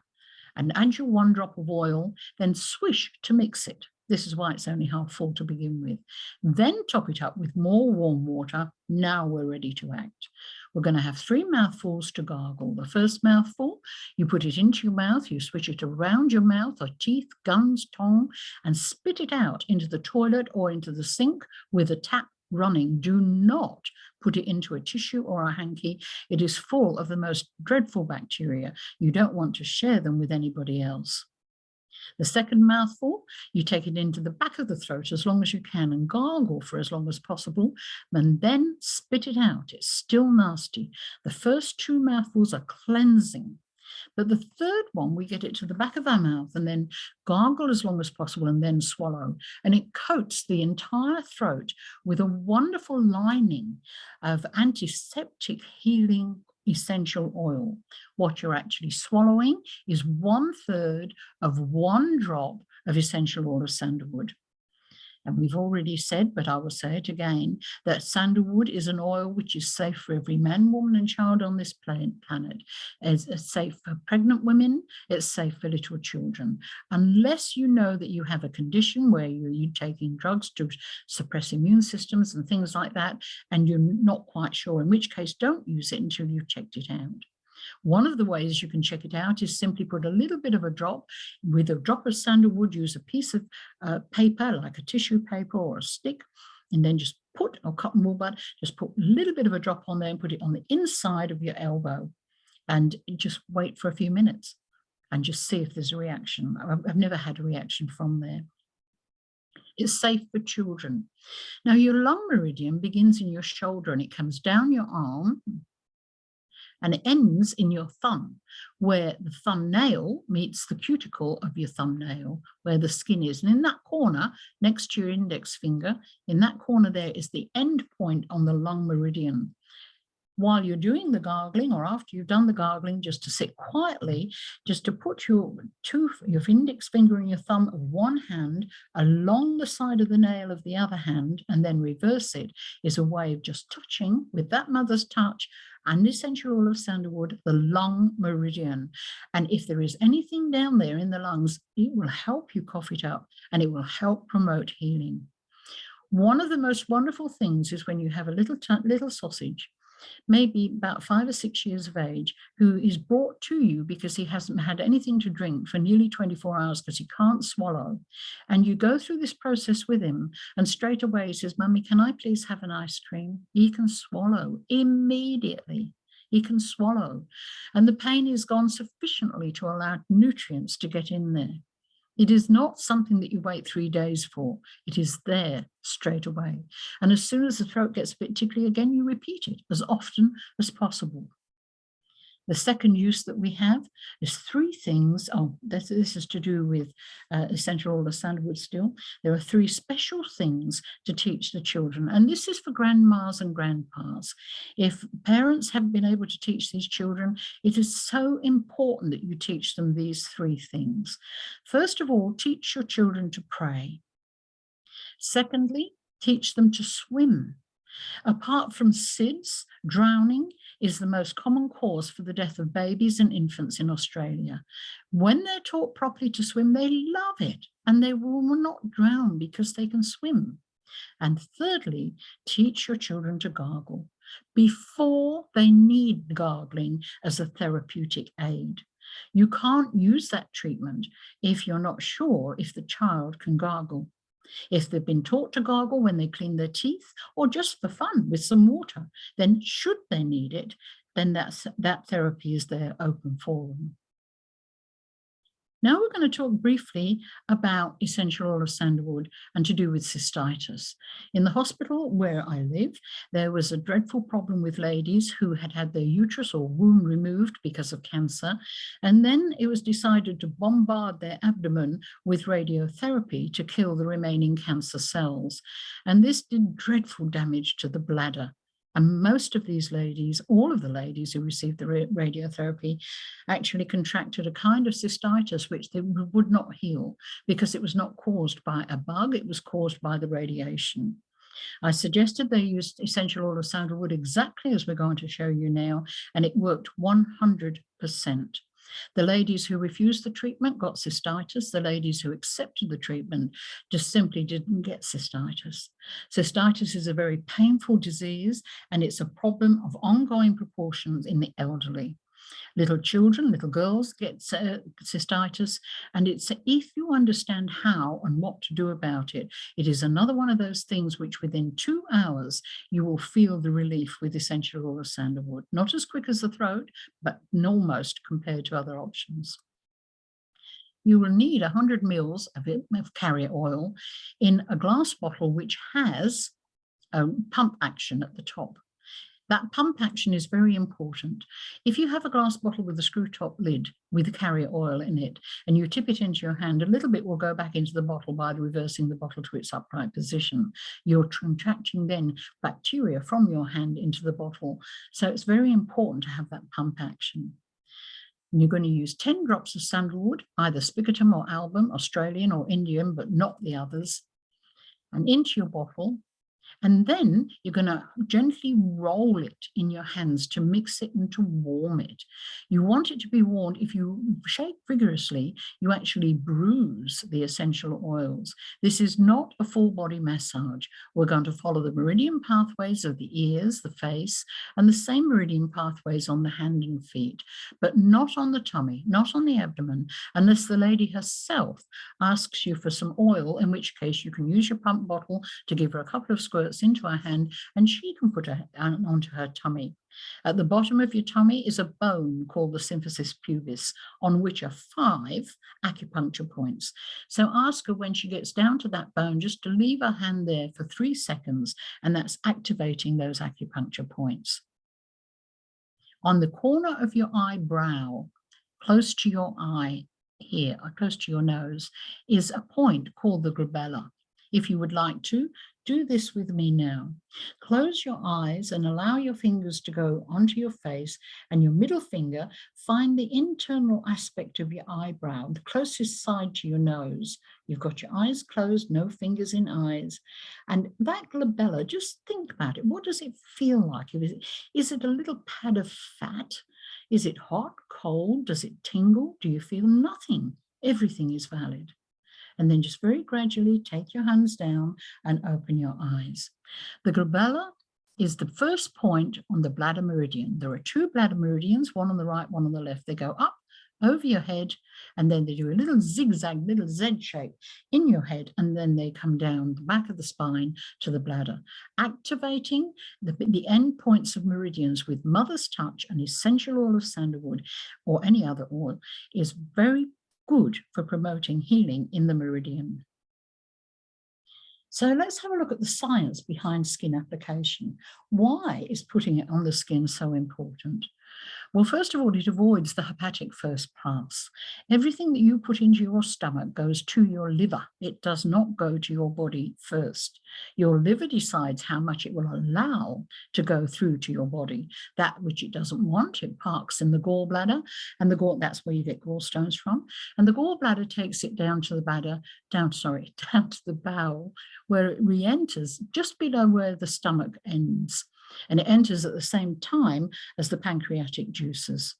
And add your 1 drop of oil, then swish to mix it. This is why it's only half full to begin with. Then top it up with more warm water. Now we're ready to act. We're going to have 3 mouthfuls to gargle. The first mouthful, you put it into your mouth, you switch it around your mouth or teeth, gums, tongue, and spit it out into the toilet or into the sink with a tap running. Do not put it into a tissue or a hanky. It is full of the most dreadful bacteria. You don't want to share them with anybody else. The second mouthful, you take it into the back of the throat as long as you can and gargle for as long as possible, and then spit it out. It's still nasty. The first 2 mouthfuls are cleansing. But the third one, we get it to the back of our mouth and then gargle as long as possible and then swallow. And it coats the entire throat with a wonderful lining of antiseptic healing essential oil. What you're actually swallowing is 1/3 of 1 drop of essential oil of sandalwood. And we've already said, but I will say it again, that sandalwood is an oil which is safe for every man, woman, and child on this planet. It's safe for pregnant women, it's safe for little children. Unless you know that you have a condition where you're taking drugs to suppress immune systems and things like that, and you're not quite sure, in which case don't use it until you've checked it out. One of the ways you can check it out is simply put a little bit of a drop. With a drop of sandalwood, use a piece of paper, like a tissue paper or a stick, and then just put, or cotton wool bud, just put a little bit of a drop on there and put it on the inside of your elbow and just wait for a few minutes and just see if there's a reaction. I've never had a reaction from there. It's safe for children. Now, your lung meridian begins in your shoulder and it comes down your arm and it ends in your thumb, where the thumbnail meets the cuticle of your thumbnail, where the skin is. And in that corner, next to your index finger, in that corner there is the end point on the lung meridian. While you're doing the gargling, or after you've done the gargling, just to sit quietly, just to put your index finger and your thumb of one hand along the side of the nail of the other hand, and then reverse it, is a way of just touching with that mother's touch and essential oil of sandalwood, the lung meridian. And if there is anything down there in the lungs, it will help you cough it up and it will help promote healing. One of the most wonderful things is when you have a little sausage, maybe about 5 or 6 years of age, who is brought to you because he hasn't had anything to drink for nearly 24 hours because he can't swallow. And you go through this process with him and straight away he says, "Mummy, can I please have an ice cream?" He can swallow immediately. He can swallow. And the pain is gone sufficiently to allow nutrients to get in there. It is not something that you wait 3 days for. It is there straight away. And as soon as the throat gets a bit tickly again, you repeat it as often as possible. The second use that we have is 3 things. Oh, this is to do with essential oil of sandalwood still. There are 3 special things to teach the children. And this is for grandmas and grandpas. If parents haven't been able to teach these children, it is so important that you teach them these 3 things. First of all, teach your children to pray. Secondly, teach them to swim. Apart from SIDS, drowning is the most common cause for the death of babies and infants in Australia. When they're taught properly to swim, they love it and they will not drown because they can swim. And thirdly, teach your children to gargle before they need gargling as a therapeutic aid. You can't use that treatment if you're not sure if the child can gargle. If they've been taught to gargle when they clean their teeth or just for fun with some water, then should they need it, then that therapy is there open for them. Now we're going to talk briefly about essential oil of sandalwood and to do with cystitis. In the hospital where I live, there was a dreadful problem with ladies who had had their uterus or womb removed because of cancer, and then it was decided to bombard their abdomen with radiotherapy to kill the remaining cancer cells. And this did dreadful damage to the bladder. And most of these ladies, all of the ladies who received the radiotherapy, actually contracted a kind of cystitis which they would not heal because it was not caused by a bug, it was caused by the radiation. I suggested they used essential oil of sandalwood exactly as we're going to show you now, and it worked 100%. The ladies who refused the treatment got cystitis. The ladies who accepted the treatment just simply didn't get cystitis. Cystitis is a very painful disease, and it's a problem of ongoing proportions in the elderly. Little children, little girls get cystitis, and it's if you understand how and what to do about it, it is another one of those things which within 2 hours you will feel the relief with essential oil of sandalwood. Not as quick as the throat, but almost compared to other options. You will need 100 mils of carrier oil in a glass bottle which has a pump action at the top. That pump action is very important. If you have a glass bottle with a screw top lid with carrier oil in it, and you tip it into your hand, a little bit will go back into the bottle by reversing the bottle to its upright position. You're contracting then bacteria from your hand into the bottle. So it's very important to have that pump action. And you're going to use 10 drops of sandalwood, either spigotum or album, Australian or Indian, but not the others, and into your bottle. And then you're going to gently roll it in your hands to mix it and to warm it. You want it to be warmed. If you shake vigorously, you actually bruise the essential oils. This is not a full body massage. We're going to follow the meridian pathways of the ears, the face, and the same meridian pathways on the hand and feet, but not on the tummy, not on the abdomen, unless the lady herself asks you for some oil, in which case you can use your pump bottle to give her a couple of squirts into her hand, and she can put it onto her tummy. At the bottom of your tummy is a bone called the symphysis pubis, on which are 5 acupuncture points. So ask her when she gets down to that bone just to leave her hand there for 3 seconds, and that's activating those acupuncture points. On the corner of your eyebrow, close to your eye here, or close to your nose, is a point called the glabella. If you would like to, do this with me now. Close your eyes and allow your fingers to go onto your face, and your middle finger, find the internal aspect of your eyebrow, the closest side to your nose. You've got your eyes closed, no fingers in eyes. And that glabella, just think about it. What does it feel like? Is it a little pad of fat? Is it hot, cold? Does it tingle? Do you feel nothing? Everything is valid. And then just very gradually take your hands down and open your eyes. The glabella is the first point on the bladder meridian. There are 2 bladder meridians, one on the right, one on the left. They go up over your head, and then they do a little zigzag, little Z shape in your head, and then they come down the back of the spine to the bladder, activating the end points of meridians with mother's touch. And essential oil of sandalwood or any other oil is very good for promoting healing in the meridian. So let's have a look at the science behind skin application. Why is putting it on the skin so important? Well, first of all, it avoids the hepatic first pass. Everything that you put into your stomach goes to your liver. It does not go to your body first. Your liver decides how much it will allow to go through to your body. That which it doesn't want, it parks in the gallbladder, and that's where you get gallstones from. And the gallbladder takes it down to the down to the bowel, where it re-enters just below where the stomach ends. And it enters at the same time as the pancreatic juices.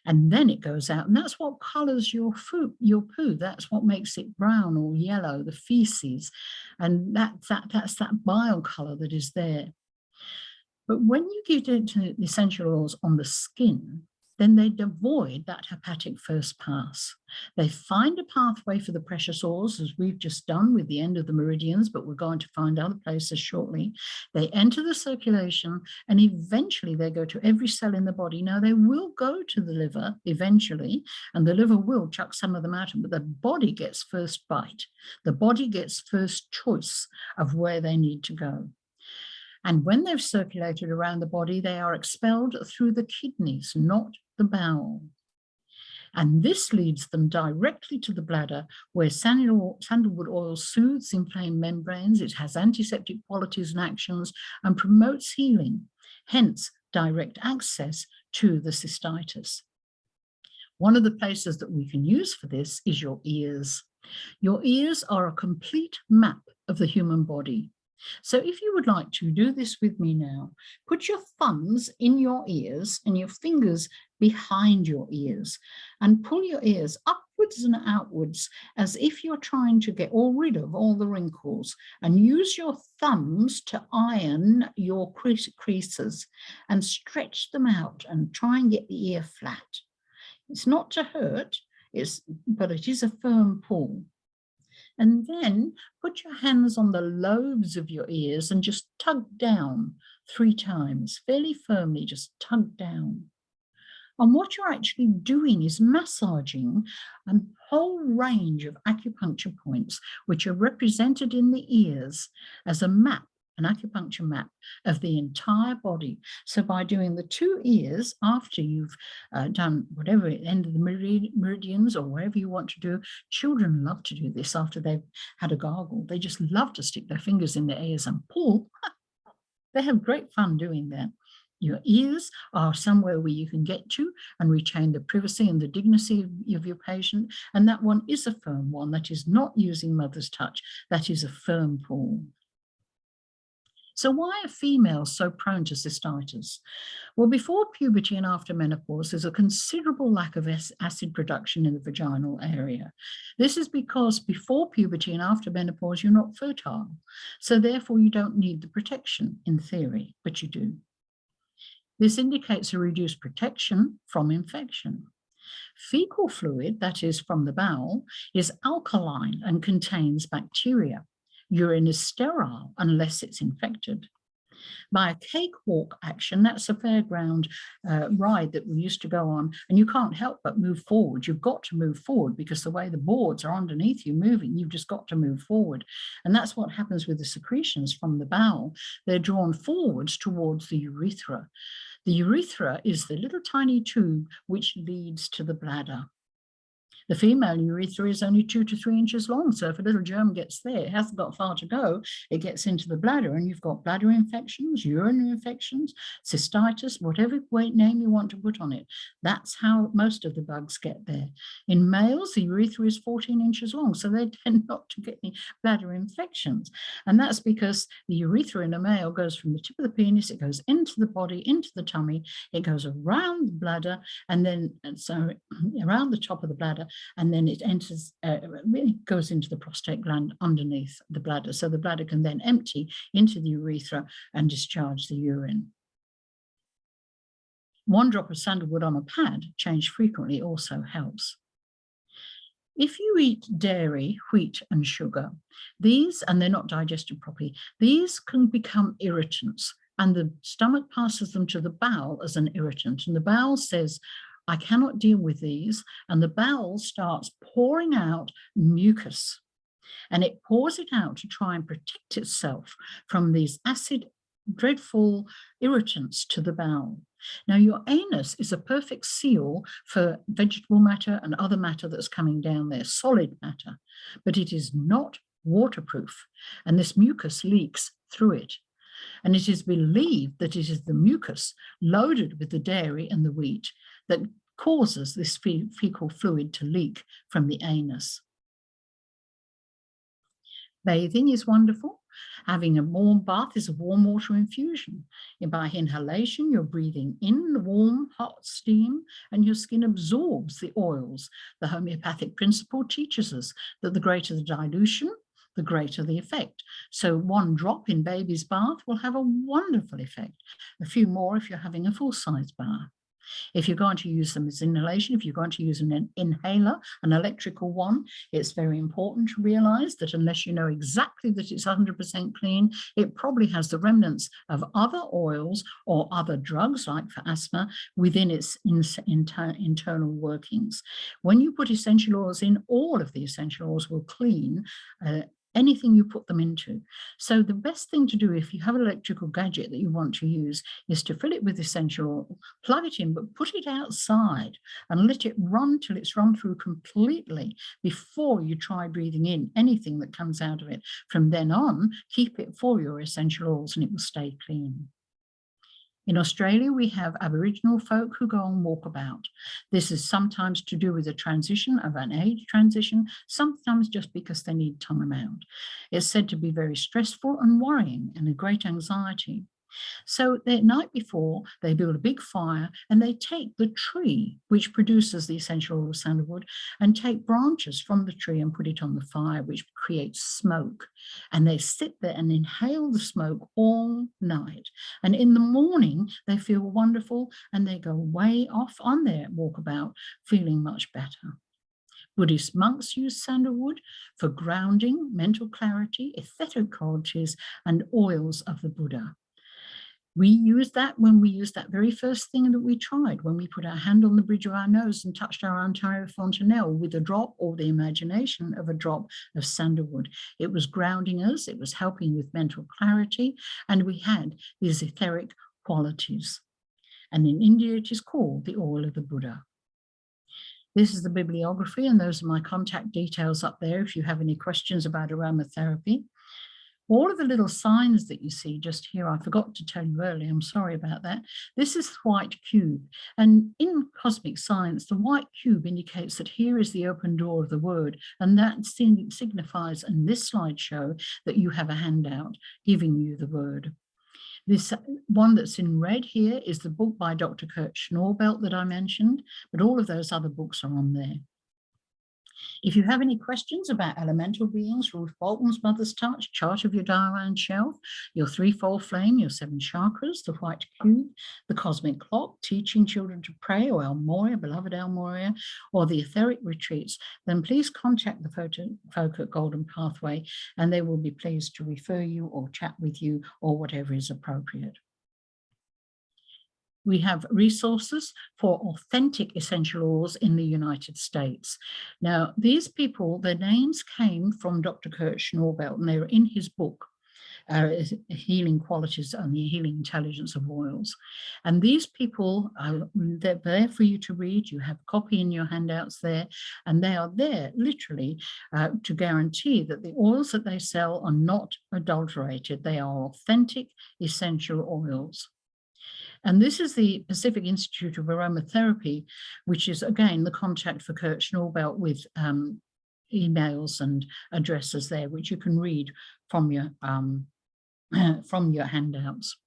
And then it goes out, and that's what colors your poo. That's what makes it brown or yellow, the feces. And that's that bile color that is there. But when you get into the essential oils on the skin, then they'd avoid that hepatic first pass. They find a pathway for the precious oils, as we've just done with the end of the meridians, but we're going to find other places shortly. They enter the circulation, and eventually they go to every cell in the body. Now, they will go to the liver eventually, and the liver will chuck some of them out, but the body gets first bite. The body gets first choice of where they need to go. And when they've circulated around the body, they are expelled through the kidneys, not the bowel. And this leads them directly to the bladder, where sandalwood oil soothes inflamed membranes. It has antiseptic qualities and actions and promotes healing, hence direct access to the cystitis. One of the places that we can use for this is your ears. Your ears are a complete map of the human body. So if you would like to do this with me now, put your thumbs in your ears and your fingers behind your ears and pull your ears upwards and outwards as if you're trying to get rid of all the wrinkles, and use your thumbs to iron your creases and stretch them out and try and get the ear flat. It's not to hurt, but it is a firm pull. And then put your hands on the lobes of your ears and just tug down 3 times, fairly firmly, just tug down. And what you're actually doing is massaging a whole range of acupuncture points, which are represented in the ears as a map, an acupuncture map of the entire body. So by doing the 2 ears after you've done whatever, end of the meridians or wherever you want to do, children love to do this after they've had a gargle. They just love to stick their fingers in their ears and pull. They have great fun doing that. Your ears are somewhere where you can get to and retain the privacy and the dignity of your patient. And that one is a firm one. That is not using mother's touch. That is a firm pull. So why are females so prone to cystitis? Well, before puberty and after menopause, there's a considerable lack of acid production in the vaginal area. This is because before puberty and after menopause, you're not fertile. So therefore, you don't need the protection in theory, but you do. This indicates a reduced protection from infection. Fecal fluid, that is from the bowel, is alkaline and contains bacteria. Urine is sterile unless it's infected. By a cakewalk action, that's a fairground ride that we used to go on, and you can't help but move forward. You've got to move forward because the way the boards are underneath you moving, you've just got to move forward. And that's what happens with the secretions from the bowel. They're drawn forwards towards the urethra. The urethra is the little tiny tube which leads to the bladder. The female urethra is only 2 to 3 inches long, so if a little germ gets there, it hasn't got far to go, it gets into the bladder, and you've got bladder infections, urinary infections, cystitis, whatever name you want to put on it. That's how most of the bugs get there. In males, the urethra is 14 inches long, so they tend not to get any bladder infections. And that's because the urethra in a male goes from the tip of the penis, it goes into the body, into the tummy, it goes around the bladder, and then so around the top of the bladder, and then it enters, really goes into the prostate gland underneath the bladder. So the bladder can then empty into the urethra and discharge the urine. 1 drop of sandalwood on a pad, changed frequently, also helps. If you eat dairy, wheat, and sugar, these, and they're not digested properly, these can become irritants, and the stomach passes them to the bowel as an irritant. And the bowel says, I cannot deal with these, and the bowel starts pouring out mucus, and it pours it out to try and protect itself from these acid, dreadful irritants to the bowel. Now, your anus is a perfect seal for vegetable matter and other matter that's coming down there, solid matter, but it is not waterproof, and this mucus leaks through it. And it is believed that it is the mucus loaded with the dairy and the wheat that causes this fecal fluid to leak from the anus. Bathing is wonderful. Having a warm bath is a warm water infusion. And by inhalation, you're breathing in the warm, hot steam, and your skin absorbs the oils. The homeopathic principle teaches us that the greater the dilution, the greater the effect. So 1 drop in baby's bath will have a wonderful effect. A few more if you're having a full-size bath. If you're going to use them as inhalation, if you're going to use an inhaler, an electrical one, it's very important to realize that unless you know exactly that it's 100% clean, it probably has the remnants of other oils or other drugs, like for asthma, within its internal workings. When you put essential oils in, all of the essential oils will clean anything you put them into. So the best thing to do if you have an electrical gadget that you want to use is to fill it with essential oil, plug it in, but put it outside and let it run till it's run through completely before you try breathing in anything that comes out of it. From then on, keep it for your essential oils and it will stay clean. In Australia, we have Aboriginal folk who go on walkabout. This is sometimes to do with a transition, of an age transition, sometimes just because they need time out. It's said to be very stressful and worrying and a great anxiety. So the night before, they build a big fire and they take the tree, which produces the essential oil of sandalwood, and take branches from the tree and put it on the fire, which creates smoke. And they sit there and inhale the smoke all night. And in the morning, they feel wonderful and they go way off on their walkabout, feeling much better. Buddhist monks use sandalwood for grounding, mental clarity, etheric qualities, and oils of the Buddha. We used that when we used that very first thing that we tried, when we put our hand on the bridge of our nose and touched our entire fontanelle with a drop or the imagination of a drop of sandalwood. It was grounding us, it was helping with mental clarity, and we had these etheric qualities. And in India, it is called the oil of the Buddha. This is the bibliography, and those are my contact details up there if you have any questions about aromatherapy. All of the little signs that you see just here, I forgot to tell you earlier, I'm sorry about that. This is the white cube. And in cosmic science, the white cube indicates that here is the open door of the word. And that signifies in this slideshow that you have a handout giving you the word. This one that's in red here is the book by Dr. Kurt Schnorbelt that I mentioned, but all of those other books are on there. If you have any questions about elemental beings, Ruth Bolton's Mother's Touch, chart of your diamond shelf, your threefold flame, your 7 chakras, the white cube, the cosmic clock, teaching children to pray, or Moria, beloved Moria, or the etheric retreats, then please contact the folk at Golden Pathway and they will be pleased to refer you or chat with you or whatever is appropriate. We have resources for authentic essential oils in the United States. Now, these people, their names came from Dr. Kurt Schnorbelt, and they were in his book, Healing Qualities and the Healing Intelligence of Oils. And these people, they're there for you to read. You have a copy in your handouts there, and they are there literally to guarantee that the oils that they sell are not adulterated. They are authentic essential oils. And this is the Pacific Institute of Aromatherapy, which is, again, the contact for Kurt Schnorbelt with emails and addresses there, which you can read from your handouts.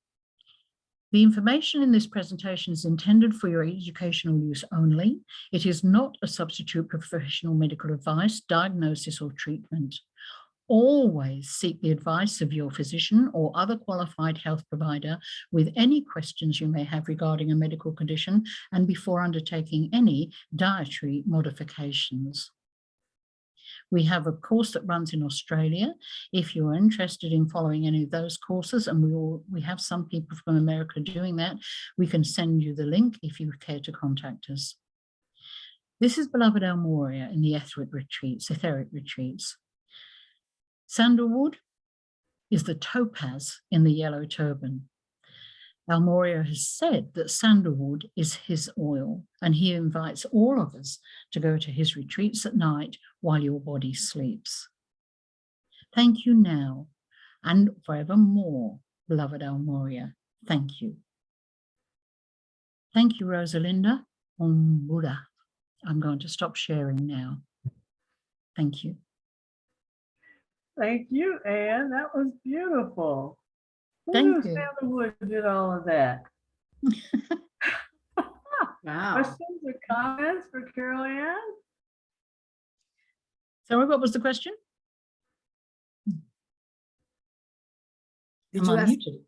The information in this presentation is intended for your educational use only. It is not a substitute for professional medical advice, diagnosis, or treatment. Always seek the advice of your physician or other qualified health provider with any questions you may have regarding a medical condition and before undertaking any dietary modifications. We have a course that runs in Australia. If you're interested in following any of those courses, and we have some people from America doing that, we can send you the link if you care to contact us. This is beloved Moria in the etheric retreats. Sandalwood is the topaz in the yellow turban. Moria has said that sandalwood is his oil, and he invites all of us to go to his retreats at night while your body sleeps. Thank you now and forevermore, beloved Moria. Thank you. Thank you, Rosalinda. Om Buddha. I'm going to stop sharing now. Thank you. Thank you, Anne. That was beautiful. Who Thank knew you. Sandalwood did all of that? Wow. Questions or comments for CarolAnn? Sorry, what was the question? Did Am you I ask, muted?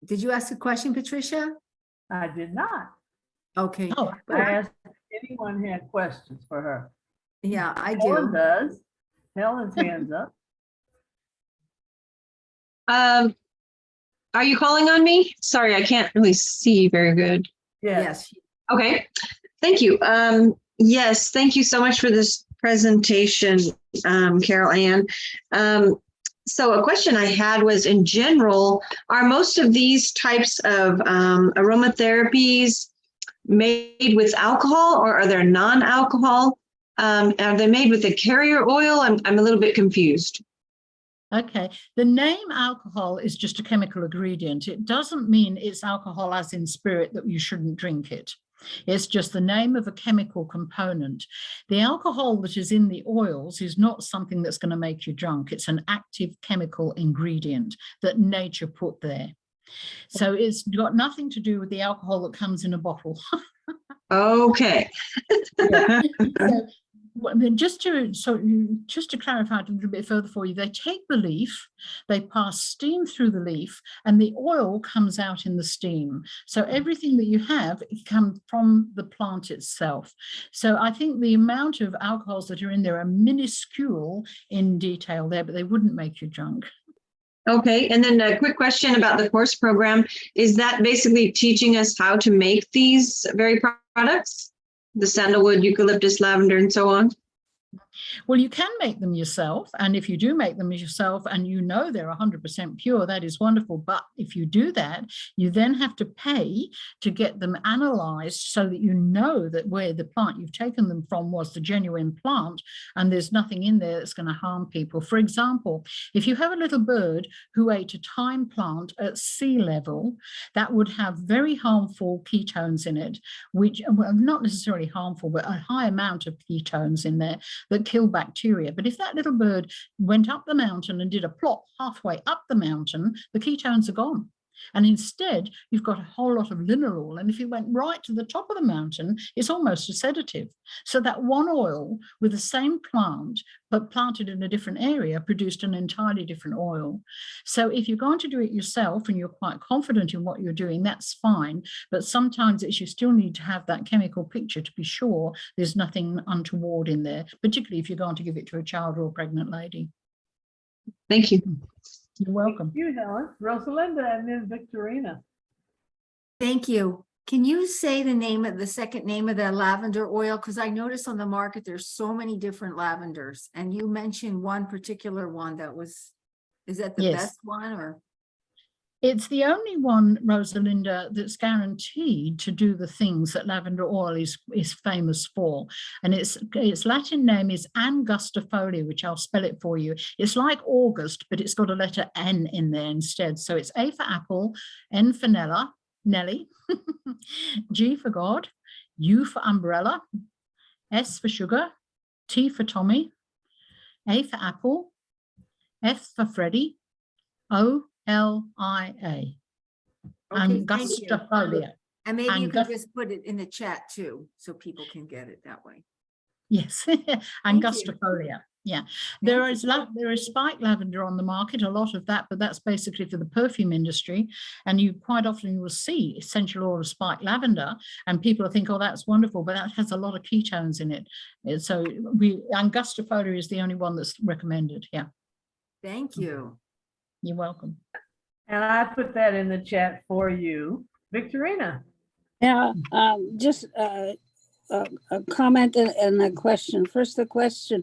did you ask a question, Patricia? I did not. Okay. Oh, I asked if anyone had questions for her. Yeah, I Helen do. does. Helen's hands up. Um, are you calling on me? Sorry, I can't really see very good. Yes. Yes. Okay, thank you. Yes, thank you so much for this presentation, CarolAnn. So a question I had was, in general, are most of these types of aromatherapies made with alcohol, or are there non-alcohol? Are they made with a carrier oil? I'm a little bit confused. okay. The name alcohol is just a chemical ingredient. It doesn't mean it's alcohol as in spirit that you shouldn't drink it. It's just the name of a chemical component. The alcohol that is in the oils is not something that's going to make you drunk. It's an active chemical ingredient that nature put there. So it's got nothing to do with the alcohol that comes in a bottle. Okay. Yeah. Just to clarify it a little bit further for you, they take the leaf, they pass steam through the leaf, and the oil comes out in the steam. So everything that you have comes from the plant itself. So I think the amount of alcohols that are in there are minuscule in detail there, but they wouldn't make you drunk. Okay, and then a quick question about the course program. Is that basically teaching us how to make these very products? The sandalwood, eucalyptus, lavender, and so on? Well, you can make them yourself. And if you do make them yourself and you know they're 100% pure, that is wonderful. But if you do that, you then have to pay to get them analyzed so that you know that where the plant you've taken them from was the genuine plant and there's nothing in there that's going to harm people. For example, if you have a little bird who ate a thyme plant at sea level, that would have very harmful ketones in it, which, well, not necessarily harmful, but a high amount of ketones in there that kill bacteria. But if that little bird went up the mountain and did a plop halfway up the mountain, the ketones are gone. And instead, you've got a whole lot of linalool. And if you went right to the top of the mountain, it's almost a sedative. So that one oil with the same plant, but planted in a different area, produced an entirely different oil. So if you're going to do it yourself and you're quite confident in what you're doing, that's fine. But sometimes you still need to have that chemical picture to be sure there's nothing untoward in there, particularly if you're going to give it to a child or a pregnant lady. Thank you. You're welcome. Thank you, Helen. Rosalinda and then Victorina. Thank you. Can you say the second name of the lavender oil? Because I noticed on the market, there's so many different lavenders. And you mentioned one particular one is that the best one or? It's the only one, Rosalinda, that's guaranteed to do the things that lavender oil is famous for. And its Latin name is angustifolia, which I'll spell it for you. It's like August, but it's got a letter N in there instead. So it's A for apple, N for Nelly, G for God, U for umbrella, S for sugar, T for Tommy, A for apple, F for Freddie, OLIA. Okay, thank you. Angustifolia. And maybe you can just put it in the chat too, so people can get it that way. Yes, angustifolia. Yeah, there is spike lavender on the market, a lot of that, but that's basically for the perfume industry. And you quite often will see essential oil of spike lavender, and people think, oh, that's wonderful, but that has a lot of ketones in it. So angustifolia is the only one that's recommended. Yeah. Thank you. You're welcome. And I put that in the chat for you. Victorina. Yeah, just a comment and a question. First, the question.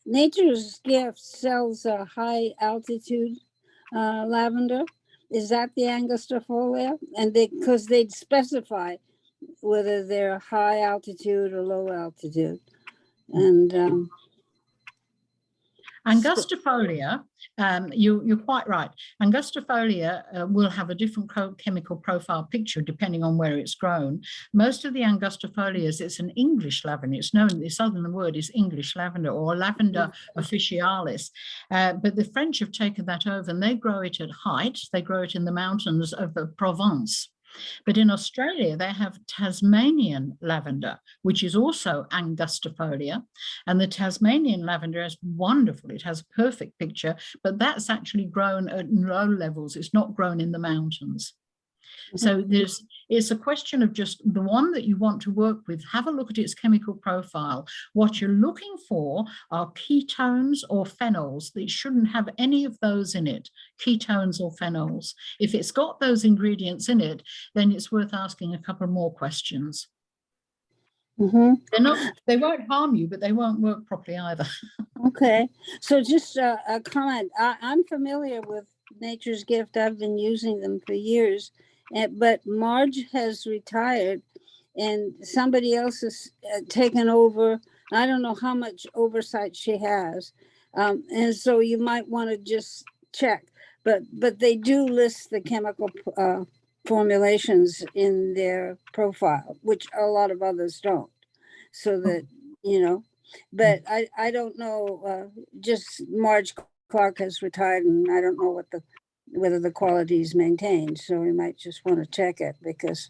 Nature's Gift sells a high altitude lavender. Is that the angustifolia? And because they'd specify whether they're high altitude or low altitude. And angustifolia, you're quite right. Angustifolia will have a different chemical profile picture depending on where it's grown. Most of the angustifolias, it's an English lavender. It's known, the southern word is English lavender or lavender officinalis. But the French have taken that over and they grow it at height. They grow it in the mountains of Provence. But in Australia, they have Tasmanian lavender, which is also angustifolia. And the Tasmanian lavender is wonderful. It has a perfect picture, but that's actually grown at low levels. It's not grown in the mountains. So it's a question of just the one that you want to work with, have a look at its chemical profile. What you're looking for are ketones or phenols. It shouldn't have any of those in it, ketones or phenols. If it's got those ingredients in it, then it's worth asking a couple more questions. They won't harm you, but they won't work properly either. Okay, so just a comment. I'm familiar with Nature's Gift. I've been using them for years, but Marge has retired and somebody else has taken over. I don't know how much oversight she has. And so you might want to just check, but they do list the chemical formulations in their profile, which a lot of others don't. So that, you know, but I don't know, just Marge Clark has retired and I don't know whether the quality is maintained. So we might just want to check it because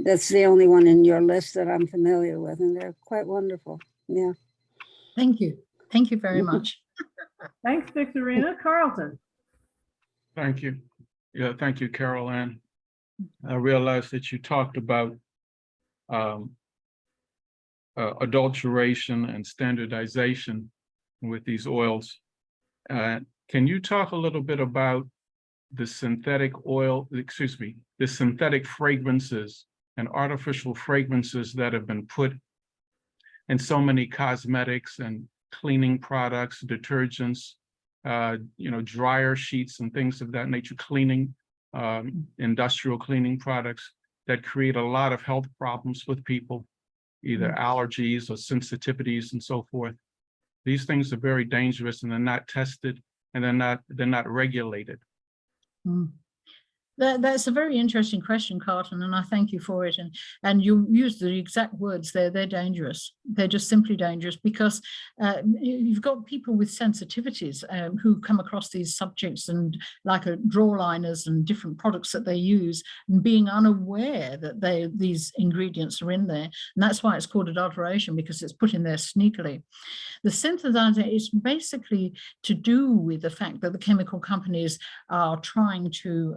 that's the only one in your list that I'm familiar with and they're quite wonderful. Yeah. Thank you. Thank you very much. Thanks, Victorina. Carlton. Thank you. Yeah, thank you, CarolAnn. I realized that you talked about adulteration and standardization with these oils. Can you talk a little bit about the synthetic the synthetic fragrances and artificial fragrances that have been put in so many cosmetics and cleaning products, detergents, dryer sheets and things of that nature, cleaning, industrial cleaning products that create a lot of health problems with people, either allergies or sensitivities and so forth. These things are very dangerous and they're not tested and they're not regulated. That's a very interesting question, Carlton, and I thank you for it. And you use the exact words there. They're dangerous. They're just simply dangerous because you've got people with sensitivities who come across these subjects and like draw liners and different products that they use and being unaware that these ingredients are in there. And that's why it's called adulteration, because it's put in there sneakily. The synthesizer is basically to do with the fact that the chemical companies are trying to,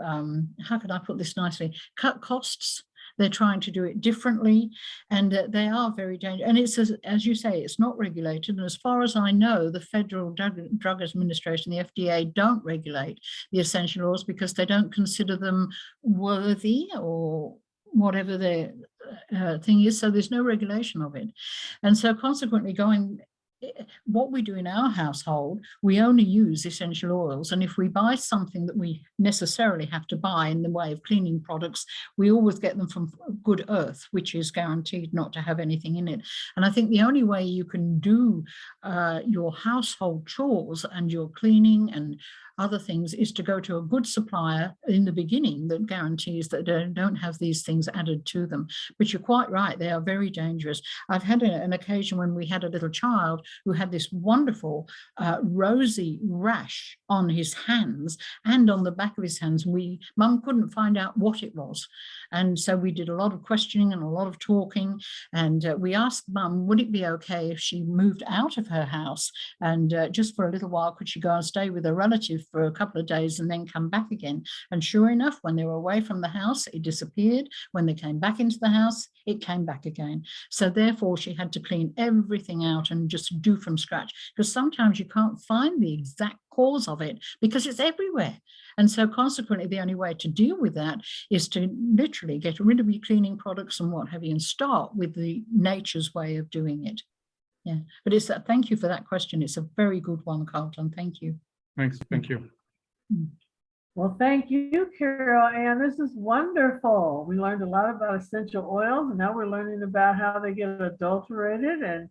how can I put this nicely, cut costs. They're trying to do it differently, and they are very dangerous. And it's, as you say, it's not regulated. And as far as I know, the Federal Drug Administration, the FDA, don't regulate the essential oils because they don't consider them worthy or whatever their thing is. So there's no regulation of it. And so consequently, what we do in our household, we only use essential oils. And if we buy something that we necessarily have to buy in the way of cleaning products, we always get them from good earth, which is guaranteed not to have anything in it. And I think the only way you can do your household chores and your cleaning and other things is to go to a good supplier in the beginning that guarantees that they don't have these things added to them. But you're quite right, they are very dangerous. I've had an occasion when we had a little child who had this wonderful rosy rash on his hands and on the back of his hands. Mum couldn't find out what it was. And so we did a lot of questioning and a lot of talking. And we asked Mum, would it be okay if she moved out of her house and just for a little while, could she go and stay with a relative for a couple of days and then come back again? And sure enough, when they were away from the house, it disappeared. When they came back into the house, it came back again. So therefore, she had to clean everything out and just do from scratch, because sometimes you can't find the exact cause of it because it's everywhere. And so consequently, the only way to deal with that is to literally get rid of your cleaning products and what have you, and start with the nature's way of doing it. Yeah, but thank you for that question. It's a very good one, Carlton. Thank you. Thanks. Thank you. Well, thank you, CarolAnn. This is wonderful. We learned a lot about essential oils, and now we're learning about how they get adulterated. And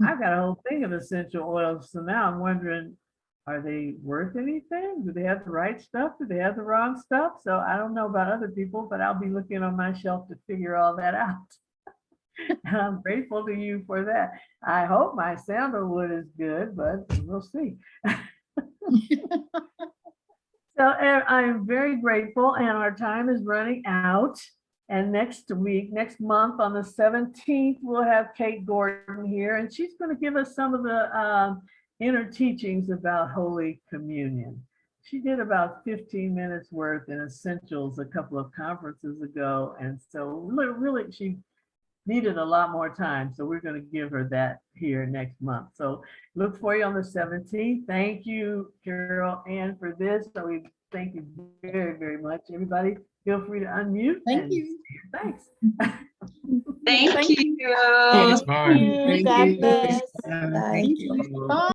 I've got a whole thing of essential oils. So now I'm wondering, are they worth anything? Do they have the right stuff? Do they have the wrong stuff? So I don't know about other people, but I'll be looking on my shelf to figure all that out. And I'm grateful to you for that. I hope my sandalwood is good, but we'll see. So I'm very grateful, and our time is running out. And next month on the 17th, we'll have Kate Gordon here, and she's going to give us some of the inner teachings about Holy Communion. she did about 15 minutes worth in essentials a couple of conferences ago. And so really, she needed a lot more time. So we're going to give her that here next month. So look for you on the 17th. Thank you, CarolAnn, for this. So we thank you very, very much. Everybody, feel free to unmute. Thank you. Thanks. Thank you. Bye. God bless. Thank you. Bye.